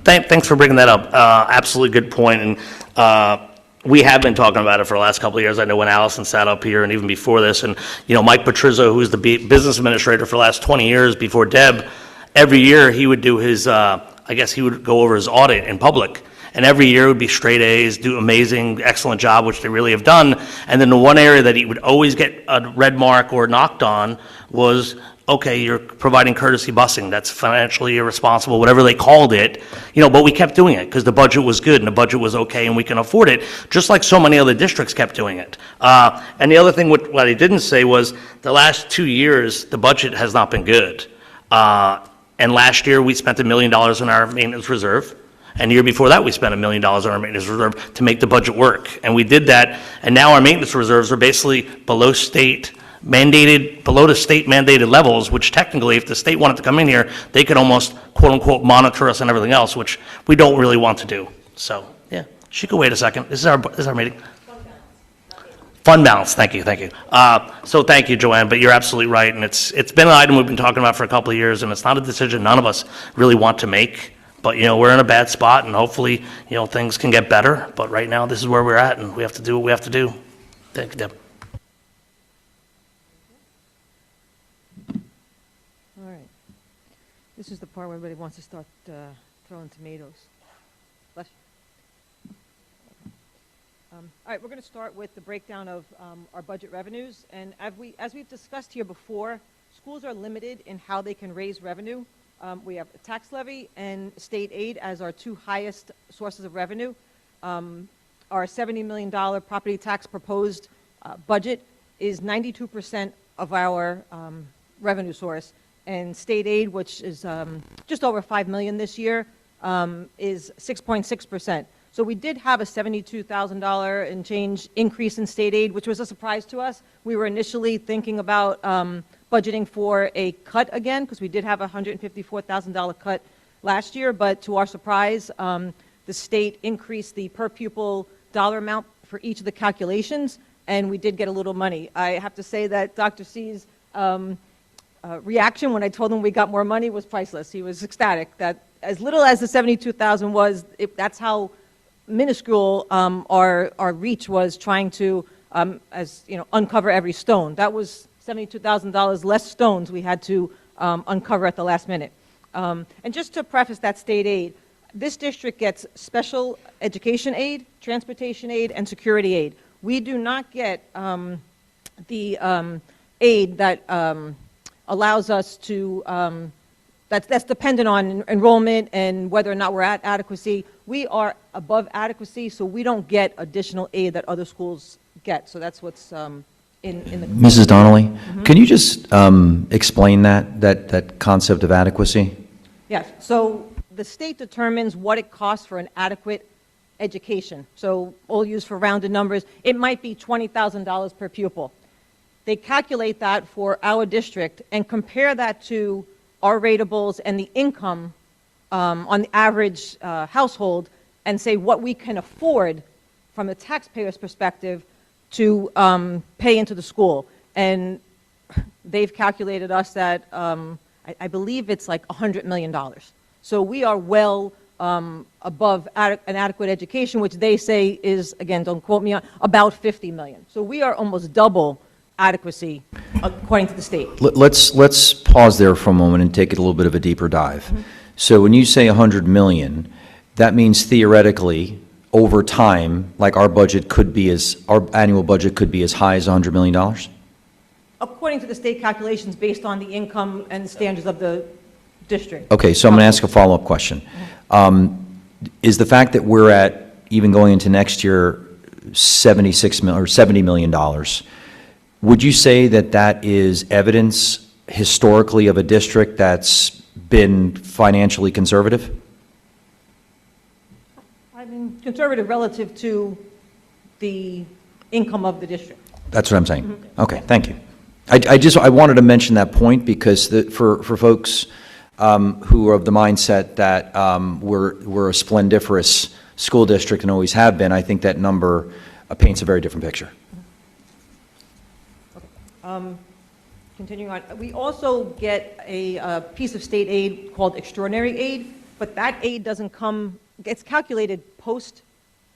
Thanks for bringing that up. Absolutely good point. And we have been talking about it for the last couple of years. I know when Allison sat up here and even before this, and Mike Patrizzo, who's the business administrator for the last 20 years before Deb, every year he would do his, he would go over his audit in public. And every year would be straight A's, do amazing, excellent job, which they really have done. And then the one area that he would always get a red mark or knocked on was, okay, you're providing courtesy busing. That's financially irresponsible, whatever they called it. But we kept doing it because the budget was good and the budget was okay and we can afford it, just like so many other districts kept doing it. And the other thing, what I didn't say was the last 2 years, the budget has not been good. And last year, we spent $1 million in our maintenance reserve. And the year before that, we spent $1 million on our maintenance reserve to make the budget work. And we did that, and now our maintenance reserves are basically below the state mandated levels, which technically, if the state wanted to come in here, they could almost, quote unquote, monitor us and everything else, which we don't really want to do. So, yeah, she could wait a second. This is our meeting. Fund balance, thank you. So thank you, Joanne, but you're absolutely right, and it's been an item we've been talking about for a couple of years, and it's not a decision none of us really want to make. But, we're in a bad spot, and hopefully, things can get better. But right now, this is where we're at, and we have to do what we have to do. Thank you, Deb. All This is the part where everybody wants to start throwing tomatoes. Bless you. All right, we're going to start with the breakdown of our budget revenues. And as we've discussed here before, schools are limited in how they can raise revenue. We have a tax levy and state aid as our two highest sources of revenue. Our $70 million property tax proposed budget is 92% of our revenue source. And state aid, which is just over $5 million this year, is 6.6%. So we did have a $72,000 and change increase in state aid, which was a surprise to us. We were initially thinking about budgeting for a cut again, because we did have a $154,000 cut last year, but to our surprise, the state increased the per pupil dollar amount for each of the calculations, and we did get a little money. I have to say that Dr. C's reaction when I told him we got more money was priceless. He was ecstatic that as little as the $72,000 was, that's how minuscule our reach was trying to, uncover every stone. That was $72,000 less stones we had to uncover at the last minute. And just to preface that state aid, this district gets special education aid, transportation aid, and security aid. We do not get the aid that allows us to, that's dependent on enrollment and whether or not we're at adequacy. We are above adequacy, so we don't get additional aid that other schools get. So that's what's in the... Mrs. Donnelly, can you just explain that concept of adequacy? Yes. So the state determines what it costs for an adequate education. So we'll use for rounded numbers. It might be $20,000 per pupil. They calculate that for our district and compare that to our ratables and the income on the average household and say what we can afford from the taxpayer's perspective to pay into the school. And they've calculated us at, I believe it's like $100 million. So we are well above an adequate education, which they say is, again, don't quote me on, about $50 million. So we are almost double adequacy according to the state. Let's pause there for a moment and take it a little bit of a deeper dive. So when you say 100 million, that means theoretically, over time, like our annual budget could be as high as $100 million? According to the state calculations, based on the income and standards of the district. Okay, so I'm going to ask a follow-up question. Is the fact that we're at, even going into next year, $70 million, would you say that that is evidence historically of a district that's been financially conservative? I mean, conservative relative to the income of the district. That's what I'm saying. Okay, thank you. I wanted to mention that point because for folks who are of the mindset that we're a splendiferous school district and always have been, I think that number paints a very different picture. Continuing on, we also get a piece of state aid called extraordinary aid, but that aid doesn't come, it's calculated post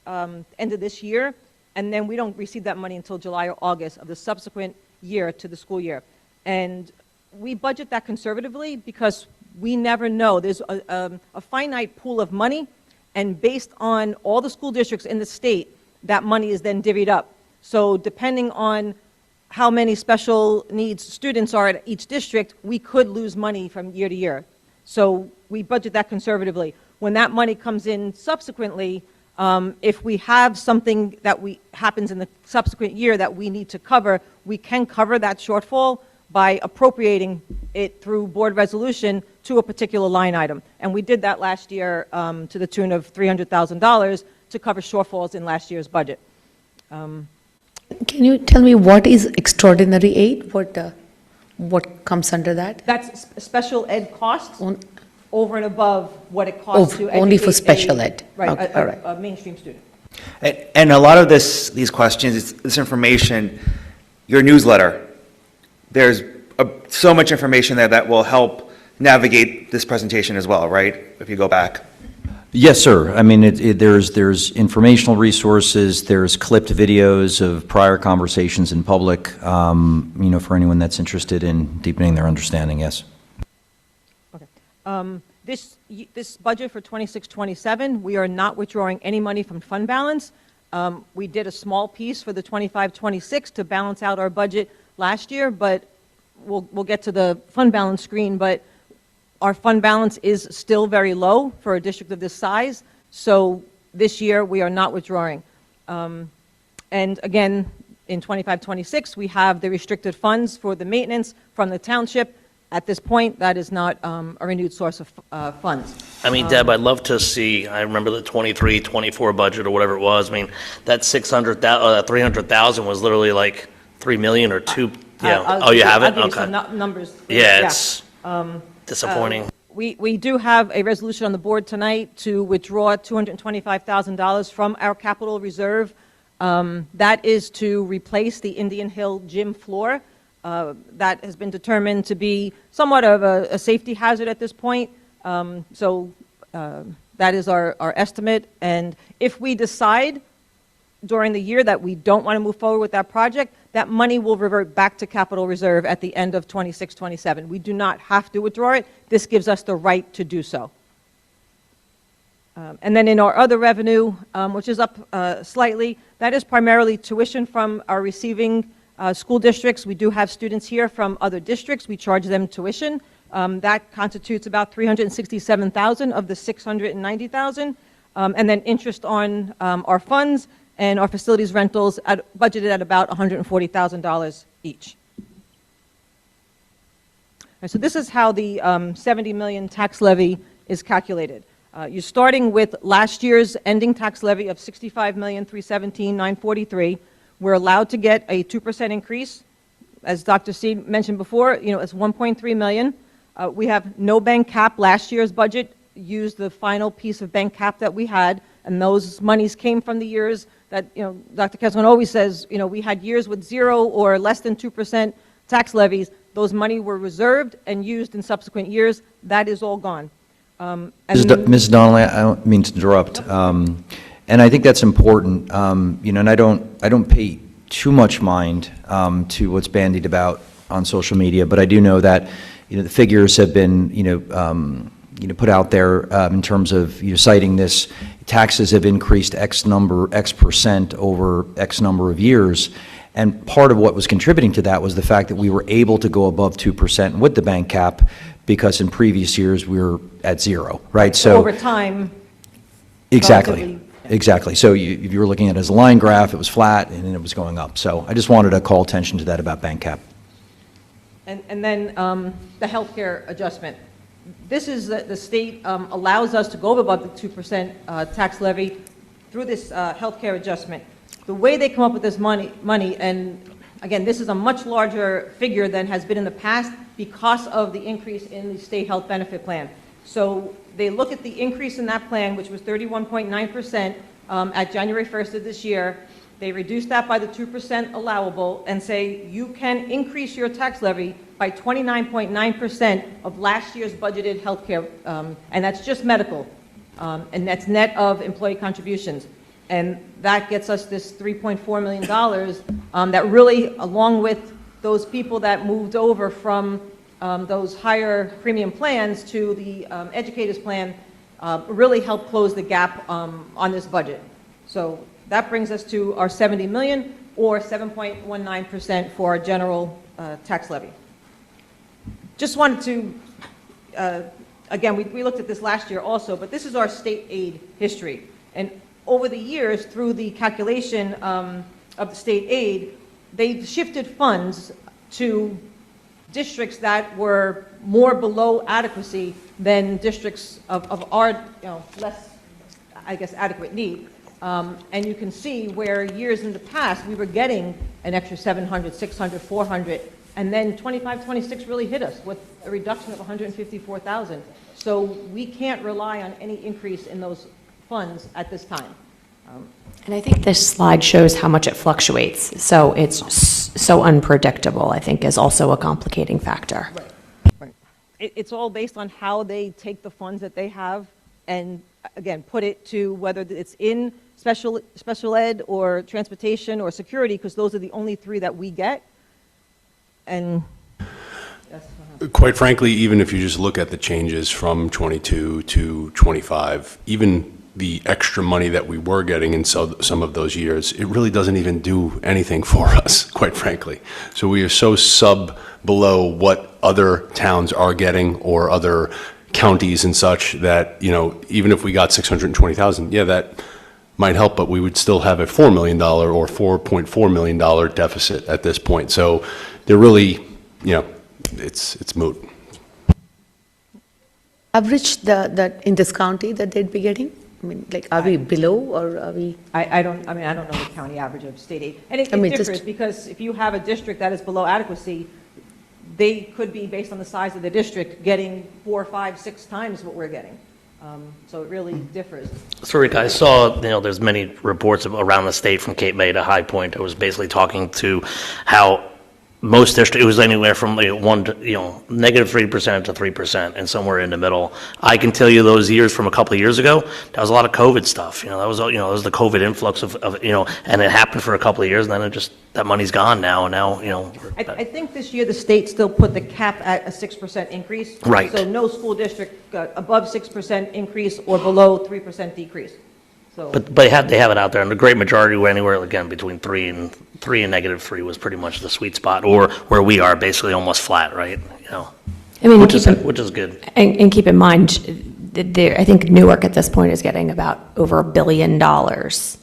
end of this year, and then we don't receive that money until July or August of the subsequent year to the school year. And we budget that conservatively because we never know. There's a finite pool of money, and based on all the school districts in the state, that money is then divvied up. So depending on how many special needs students are at each district, we could lose money from year to year. So we budget that conservatively. When that money comes in subsequently, if we have something that happens in the subsequent year that we need to cover, we can cover that shortfall by appropriating it through board resolution to a particular line item. And we did that last year to the tune of $300,000 to cover shortfalls in last year's budget. Can you tell me what is extraordinary aid? What comes under that? That's special ed costs over and above what it costs to educate only for special ed. Right, Okay, all right. a mainstream student. And a lot of these questions, this information, your newsletter, there's so much information there that will help navigate this presentation as well, right? If you go back. Yes, sir. I mean, there's informational resources, there's clipped videos of prior conversations in public, for anyone that's interested in deepening their understanding, yes. Okay. This budget for 26-27, we are not withdrawing any money from fund balance. We did a small piece for the 25-26 to balance out our budget last year, but we'll get to the fund balance screen, but our fund balance is still very low for a district of this size, so this year we are not withdrawing. And again, in 25-26, we have the restricted funds for the maintenance from the township. At this point, that is not a renewed source of funds. I mean, Deb, I'd love to see, I remember the 23, 24 budget or whatever it was. I mean, that 300,000 was literally like 3 million or 2, yeah. Oh, you have it? I'll give you Okay. some numbers. Yeah, it's disappointing. We do have a resolution on the board tonight to withdraw $225,000 from our capital reserve. That is to replace the Indian Hill gym floor. That has been determined to be somewhat of a safety hazard at this point. So that is our estimate. And if we decide during the year that we don't want to move forward with that project, that money will revert back to capital reserve at the end of 26-27. We do not have to withdraw it. This gives us the right to do so. And then in our other revenue, which is up slightly, that is primarily tuition from our receiving school districts. We do have students here from other districts. We charge them tuition. That constitutes about $367,000 of the $690,000. And then interest on our funds and our facilities rentals budgeted at about $140,000 each. So this is how the 70 million tax levy is calculated. You're starting with last year's ending tax levy of $65,317,943. We're allowed to get a 2% increase. As Dr. C mentioned before, it's 1.3 million. We have no bank cap. Last year's budget used the final piece of bank cap that we had, and those monies came from the years that, Dr. Kesselman always says, we had years with 0 or less than 2% tax levies. Those money were reserved and used in subsequent years. That is all gone. Ms. Donnelly, I don't mean to interrupt, and I think that's important, and I don't pay too much mind to what's bandied about on social media, but I do know that the figures have been put out there in terms of citing this. Taxes have increased X percent over X number of years. And part of what was contributing to that was the fact that we were able to go above 2% with the bank cap, because in previous years we were at 0, right? So over time. Exactly. Exactly. So if you were looking at it as a line graph, it was flat and then it was going up. So I just wanted to call attention to that about bank cap. And then the healthcare adjustment. This is the state allows us to go above the 2% tax levy through this healthcare adjustment. The way they come up with this money, and again, this is a much larger figure than has been in the past because of the increase in the state health benefit plan. So they look at the increase in that plan, which was 31.9% at January 1st of this year. They reduce that by the 2% allowable and say you can increase your tax levy by 29.9% of last year's budgeted health care, and that's just medical, and that's net of employee contributions. And that gets us this $3.4 million that really, along with those people that moved over from those higher premium plans to the educators plan, really help close the gap on this budget. So that brings us to our 70 million, or 7.19% for our general tax levy. Just wanted to, again, we looked at this last year also, but this is our state aid history. And over the years, through the calculation of the state aid, they shifted funds to districts that were more below adequacy than districts of our, less, I guess, adequate need. And you can see where years in the past we were getting an extra 700, 600, 400, and then 25-26 really hit us with a reduction of 154,000. So we can't rely on any increase in those funds at this time. And I think this slide shows how much it fluctuates. So it's so unpredictable, I think, is also a complicating factor. Right. It's all based on how they take the funds that they have and, again, put it to whether it's in special ed or transportation or security, because those are the only three that we get. And Yes. Quite frankly, even if you just look at the changes from '22 to '25, even the extra money that we were getting in some of those years, it really doesn't even do anything for us, quite frankly. So we are so below what other towns are getting or other counties and such that, even if we got 620,000, yeah, that might help, but we would still have a $4 million or $4.4 million deficit at this point. So they're really, it's moot. Average that in this county that they'd be getting? I mean, like, are we below or are we? I don't know the county average of state aid. And it I mean, differs just- because if you have a district that is below adequacy, they could be, based on the size of the district, getting 4, 5, 6 times what we're getting. So it really differs. So Rick, I saw, there's many reports around the state from Cape May to High Point. I was basically talking to how most districts, it was anywhere from -3% to 3%, and somewhere in the middle. I can tell you those years from a couple of years ago, that was a lot of COVID stuff. That was the COVID influx of and it happened for a couple of years, and then that money's gone now, and now, I think this year the state still put the cap at a 6% increase. Right. So no school district got above 6% increase or below 3% decrease. So. But they have it out there, and the great majority were anywhere, again, between 3 and -3 was pretty much the sweet spot, or where we are, basically almost flat, right? I mean, Which is good. And keep in mind, I think Newark at this point is getting about over $1 billion,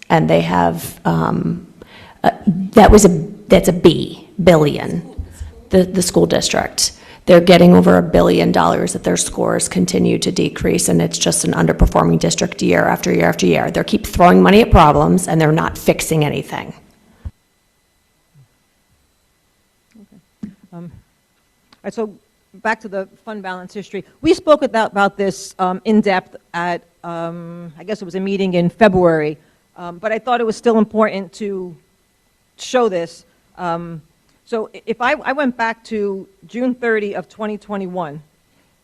and they have, that's a billion, the school district. They're getting over $1 billion that their scores continue to decrease, and it's just an underperforming district year after year after year. They keep throwing money at problems, and they're not fixing anything. All right, so back to the fund balance history. We spoke about this in depth at, I guess it was a meeting in February, but I thought it was still important to show this. So if I went back to June 30 of 2021,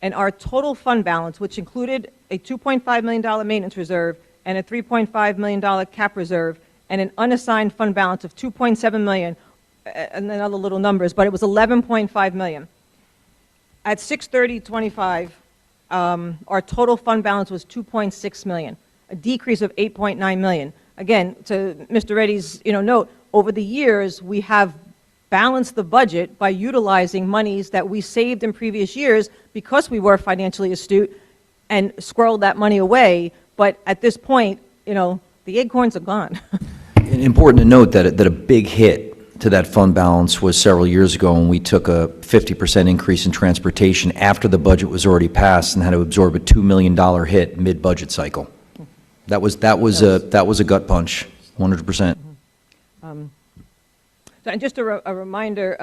and our total fund balance, which included a $2.5 million maintenance reserve and a $3.5 million cap reserve, and an unassigned fund balance of $2.7 million, and then other little numbers, but it was $11.5 million. At 6/30/25, our total fund balance was $2.6 million, a decrease of $8.9 million. Again, to Mr. Reddy's note, over the years, we have balanced the budget by utilizing monies that we saved in previous years because we were financially astute and squirreled that money away. But at this point, the acorns are gone. And important to note that a big hit to that fund balance was several years ago when we took a 50% increase in transportation after the budget was already passed and had to absorb a $2 million hit mid-budget cycle. That was a gut punch, 100%. And just a reminder,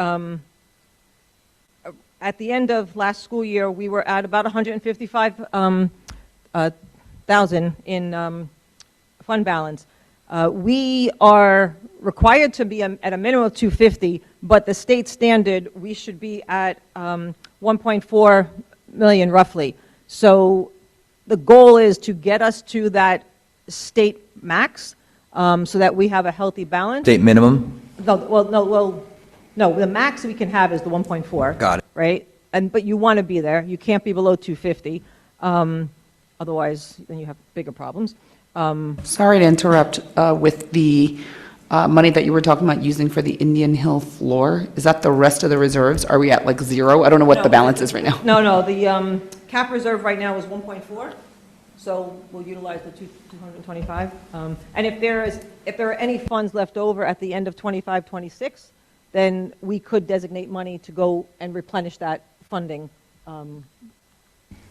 at the end of last school year, we were at about 155,000 in fund balance. We are required to be at a minimum of 250, but the state standard, we should be at 1.4 million roughly. So the goal is to get us to that state max so that we have a healthy balance. State minimum? No, the max we can have is the 1.4. Got it. Right? But you want to be there. You can't be below 250. Otherwise, then you have bigger problems. Sorry to interrupt with the money that you were talking about using for the Indian Hill floor. Is that the rest of the reserves? Are we at like 0? I don't know what the balance is right now. No, the cap reserve right now is 1.4. So we'll utilize the 225. And if there are any funds left over at the end of 25-26, then we could designate money to go and replenish that funding.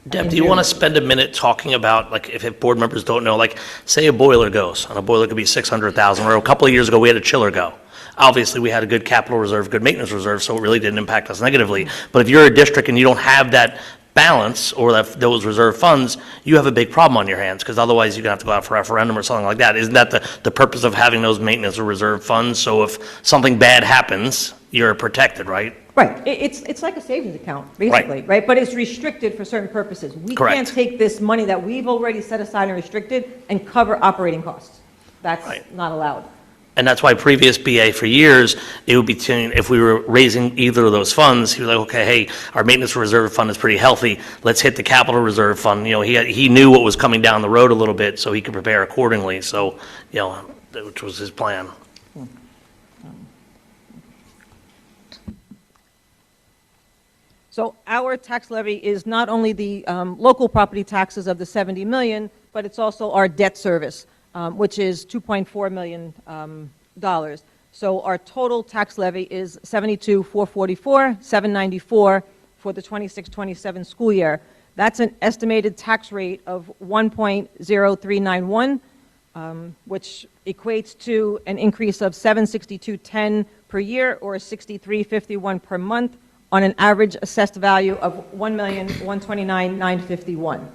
Deb, do you want to spend a minute talking about, like, if board members don't know, like, say a boiler goes, and a boiler could be 600,000, or a couple of years ago we had a chiller go. Obviously, we had a good capital reserve, good maintenance reserve, so it really didn't impact us negatively. But if you're a district and you don't have that balance or those reserve funds, you have a big problem on your hands, because otherwise you're going to have to go out for referendum or something like that. Isn't that the purpose of having those maintenance or reserve funds? So if something bad happens, you're protected, right? Right. It's like a savings account, basically, right? But it's restricted for certain purposes. We Correct. can't take this money that we've already set aside and restricted and cover operating costs. That's Right. not allowed. And that's why previous BA for years, it would be, if we were raising either of those funds, he was like, okay, hey, our maintenance reserve fund is pretty healthy, let's hit the capital reserve fund. He knew what was coming down the road a little bit, so he could prepare accordingly, so, which was his plan. So our tax levy is not only the local property taxes of the 70 million, but it's also our debt service, which is $2.4 million. So our total tax levy is 72,444, 794 for the 26-27 school year. That's an estimated tax rate of 1.0391, which equates to an increase of 762.10 per year or 63.51 per month on an average assessed value of $1,129,951.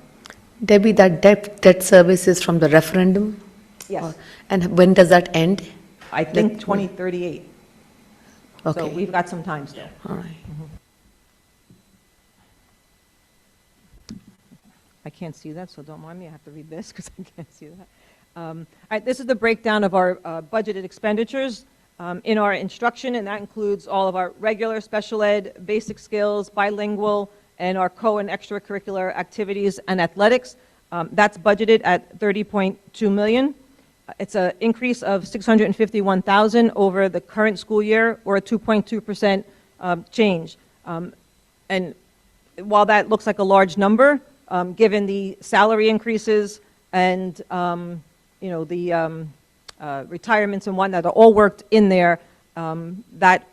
Debbie, that debt service is from the referendum? Yes, And when does that end? I think 2038. So Okay. we've got some time still. All right. I can't see that, so don't mind me. I have to read this because I can't see that. All right, this is the breakdown of our budgeted expenditures in our instruction, and that includes all of our regular special ed, basic skills, bilingual, and our co and extracurricular activities and athletics. That's budgeted at $30.2 million. It's an increase of $651,000 over the current school year, or a 2.2% change. And while that looks like a large number, given the salary increases and the retirements and whatnot are all worked in there, that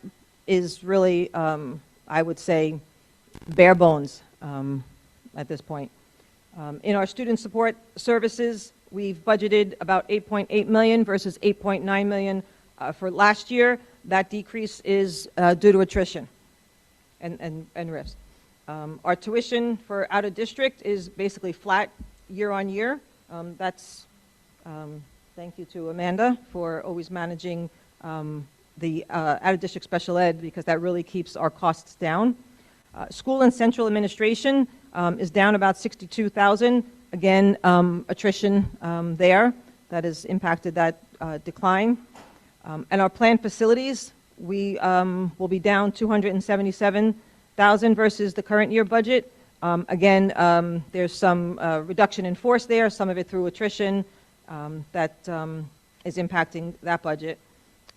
is really, I would say, bare bones at this point. In our student support services, we've budgeted about $8.8 million versus $8.9 million for last year. That decrease is due to attrition and risk. Our tuition for out of district is basically flat year on year. That's thank you to Amanda for always managing the out of district special ed, because that really keeps our costs down. School and central administration is down about $62,000. Again, attrition there that has impacted that decline. And our planned facilities, we will be down $277,000 versus the current year budget. Again, there's some reduction in force there, some of it through attrition that is impacting that budget.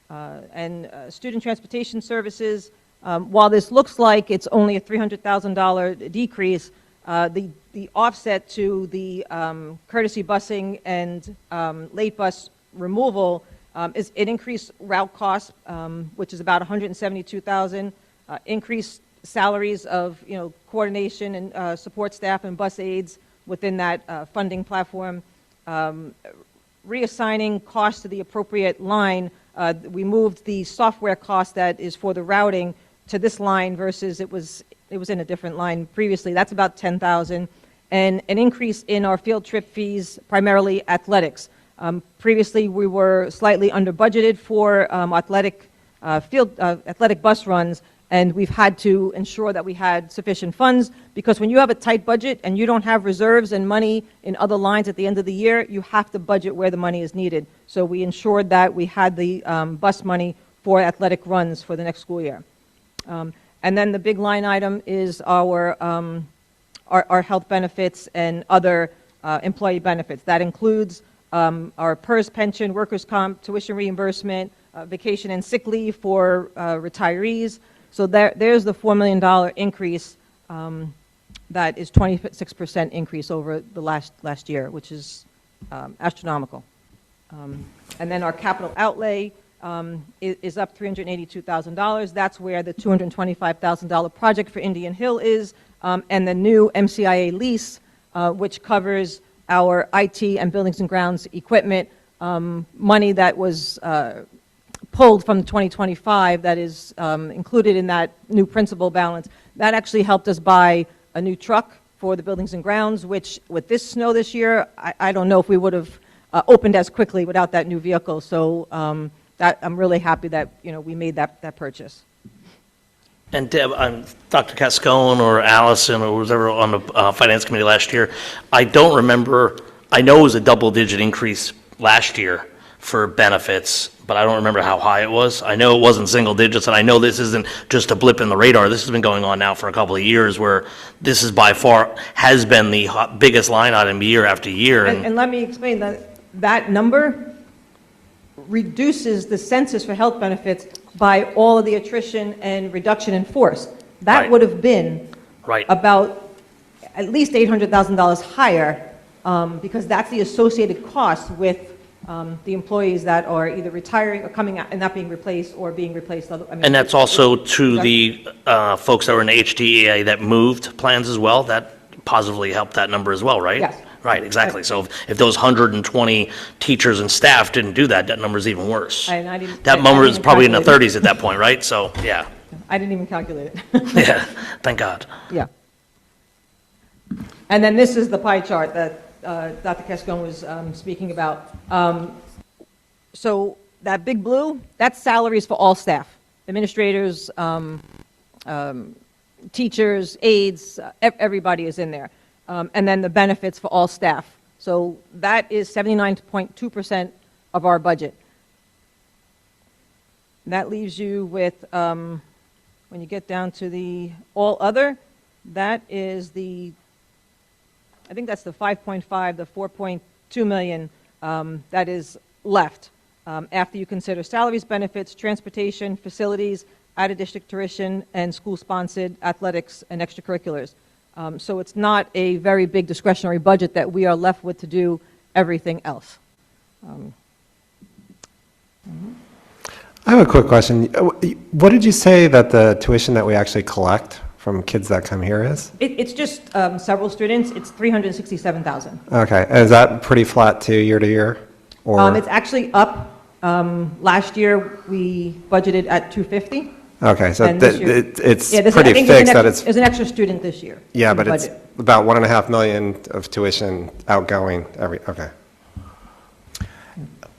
And student transportation services, while this looks like it's only a $300,000 decrease, the offset to the courtesy busing and late bus removal is an increased route cost, which is about $172,000, increased salaries of coordination and support staff and bus aides within that funding platform, reassigning costs to the appropriate line. We moved the software cost that is for the routing to this line versus it was in a different line previously. That's about $10,000, and an increase in our field trip fees, primarily athletics. Previously, we were slightly under budgeted for athletic bus runs, and we've had to ensure that we had sufficient funds, because when you have a tight budget and you don't have reserves and money in other lines at the end of the year, you have to budget where the money is needed. So we ensured that we had the bus money for athletic runs for the next school year. And then the big line item is our health benefits and other employee benefits. That includes our PERS pension, workers' comp, tuition reimbursement, vacation and sick leave for retirees. So there's the $4 million increase. That is 26% increase over the last year, which is astronomical. And then our capital outlay is up $382,000. That's where the $225,000 project for Indian Hill is, and the new MCIA lease, which covers our IT and buildings and grounds equipment, money that was pulled from 2025 that is included in that new principal balance. That actually helped us buy a new truck for the buildings and grounds, which with this snow this year, I don't know if we would have opened as quickly without that new vehicle. So that I'm really happy that we made that purchase. And Deb, Dr. Cascone or Allison or whoever on the Finance Committee last year, I don't remember, I know it was a double-digit increase last year for benefits, but I don't remember how high it was. I know it wasn't single digits, and I know this isn't just a blip in the radar. This has been going on now for a couple of years, where this is by far, has been the biggest line item year after year. And let me explain that that number reduces the census for health benefits by all of the attrition and reduction in force. That Right. would have been Right. about at least $800,000 higher, because that's the associated cost with the employees that are either retiring or coming out and not being replaced or being replaced. I mean, And that's also to the folks that were in HDEA that moved plans as well. That positively helped that number as well, right? Yes. Right, exactly. So if those 120 teachers and staff didn't do that, that number's even worse. And I didn't- That I number is didn't probably in the calculate it. 30s at that point, right? So, yeah, I didn't even calculate it. yeah, thank God. Yeah. And then this is the pie chart that Dr. Cascone was speaking about. So that big blue, that's salaries for all staff, administrators, teachers, aides, everybody is in there. And then the benefits for all staff. So that is 79.2% of our budget. That leaves you with, when you get down to the all other, that is the, I think that's the 5.5, the 4.2 million that is left after you consider salaries, benefits, transportation, facilities, out-of-district tuition, and school-sponsored athletics and extracurriculars. So it's not a very big discretionary budget that we are left with to do everything else. I have a quick question. What did you say that the tuition that we actually collect from kids that come here is? It's just several students. It's 367,000. Okay, and is that pretty flat too, year to year? Or It's actually up. Last year, we budgeted at 250. okay, so and this year- it's Yeah, I pretty think there's fixed an that ex- it's, There's an extra student this year. yeah, in the but it's budget. about 1.5 million of tuition outgoing every, okay.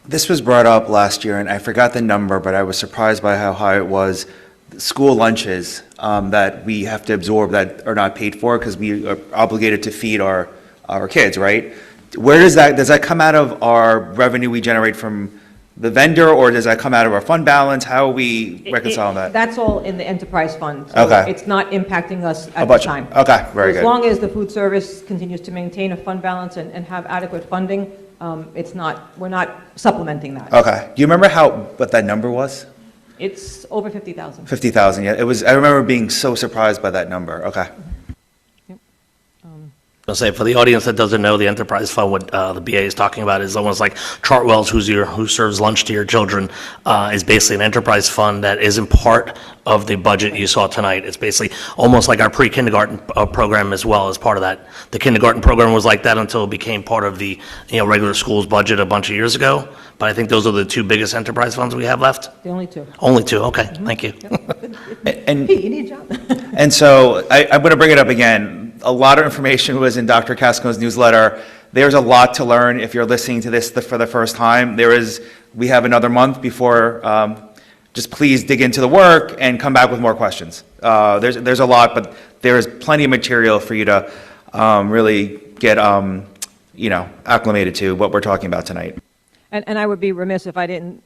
This was brought up last year, and I forgot the number, but I was surprised by how high it was. School lunches that we have to absorb that are not paid for because we are obligated to feed our kids, right? Where does that come out of our revenue we generate from the vendor, or does that come out of our fund balance? How are we reconciling that? That's all in the enterprise fund. So Okay. It's not impacting us A at the budget. time. Okay, very As good. long as the food service continues to maintain a fund balance and have adequate funding, we're not supplementing that. Okay. Do you remember what that number was? It's over 50,000. 50,000, yeah. It was, I remember being so surprised by that number. Okay. I'll say, for the audience that doesn't know, the enterprise fund, what the BA is talking about is almost like Chartwell's, who serves lunch to your children, is basically an enterprise fund that isn't part of the budget you saw tonight. It's basically almost like our pre-kindergarten program as well as part of that. The kindergarten program was like that until it became part of the regular school's budget a bunch of years ago. But I think those are the two biggest enterprise funds we have left. The only two. Only two, okay, thank you. And Pete, you need a job. And so I'm going to bring it up again. A lot of information was in Dr. Cascone's newsletter. There's a lot to learn if you're listening to this for the first time. We have another month before, just please dig into the work and come back with more questions. There's a lot, but there is plenty of material for you to really get, acclimated to what we're talking about tonight. And I would be remiss if I didn't,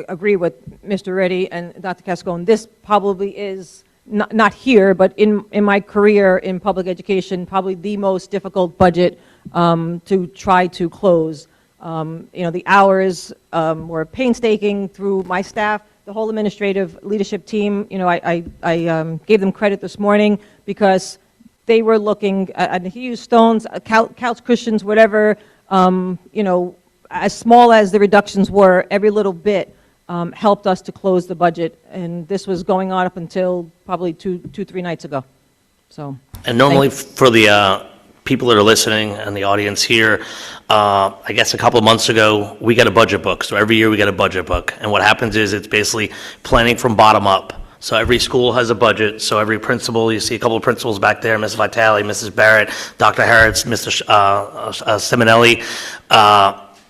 agree with Mr. Reddy and Dr. Cascone. This probably is, not here, but in my career in public education, probably the most difficult budget to try to close. The hours were painstaking through my staff, the whole administrative leadership team. I gave them credit this morning because they were looking at huge stones, couch cushions, whatever, as small as the reductions were, every little bit helped us to close the budget. And this was going on up until probably 3 nights ago. So. And normally for the people that are listening and the audience here, I guess a couple of months ago, we get a budget book. So every year we get a budget book. And what happens is it's basically planning from bottom up. So every school has a budget. So every principal, you see a couple of principals back there, Ms. Vitale, Mrs. Barrett, Dr. Harris, Mr. Simonelli,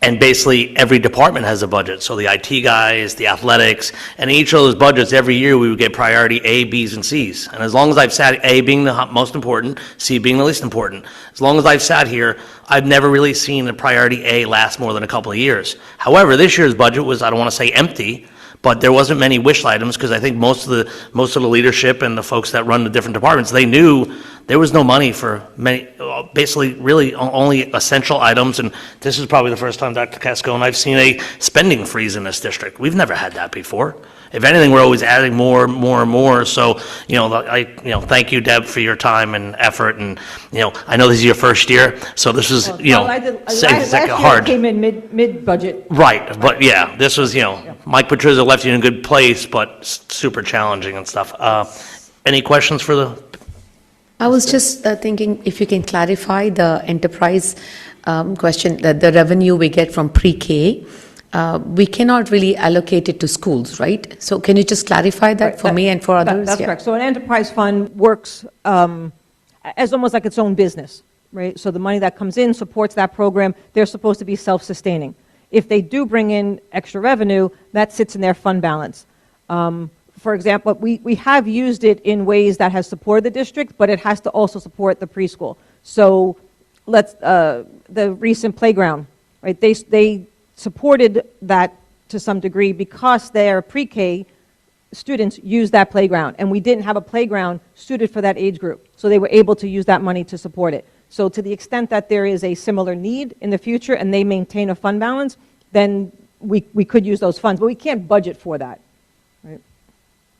And basically, every department has a budget. So the IT guys, the athletics, and each of those budgets, every year, we would get priority A, Bs, and Cs. And as long as I've sat, A being the most important, C being the least important, as long as I've sat here, I've never really seen a priority A last more than a couple of years. However, this year's budget was, I don't want to say empty, but there wasn't many wish items, because I think most of the leadership and the folks that run the different departments, they knew there was no money for many, basically really only essential items, and this is probably the first time, Dr. Casco, and I've seen a spending freeze in this district. We've never had that before. If anything, we're always adding more and more, so, thank you, Deb, for your time and effort, and, I know this is your first year, so this is, Well, I did- second last year hard. it came in mid-budget. Right, but yeah, this was, Mike Patrizia left you in a good place, but super challenging and stuff. Any questions for the, I was just thinking if you can clarify the enterprise question, that the revenue we get from pre-K, we cannot really allocate it to schools, right? So can you just clarify that Right, for me and for others? That's Yeah. correct. So an enterprise fund works as almost like its own business, right? So the money that comes in supports that program. They're supposed to be self-sustaining. If they do bring in extra revenue, that sits in their fund balance. For example, we have used it in ways that has supported the district, but it has to also support the preschool. So the recent playground, right? They supported that to some degree because their pre-K students use that playground, and we didn't have a playground suited for that age group. So they were able to use that money to support it. So to the extent that there is a similar need in the future and they maintain a fund balance, then we could use those funds, but we can't budget for that.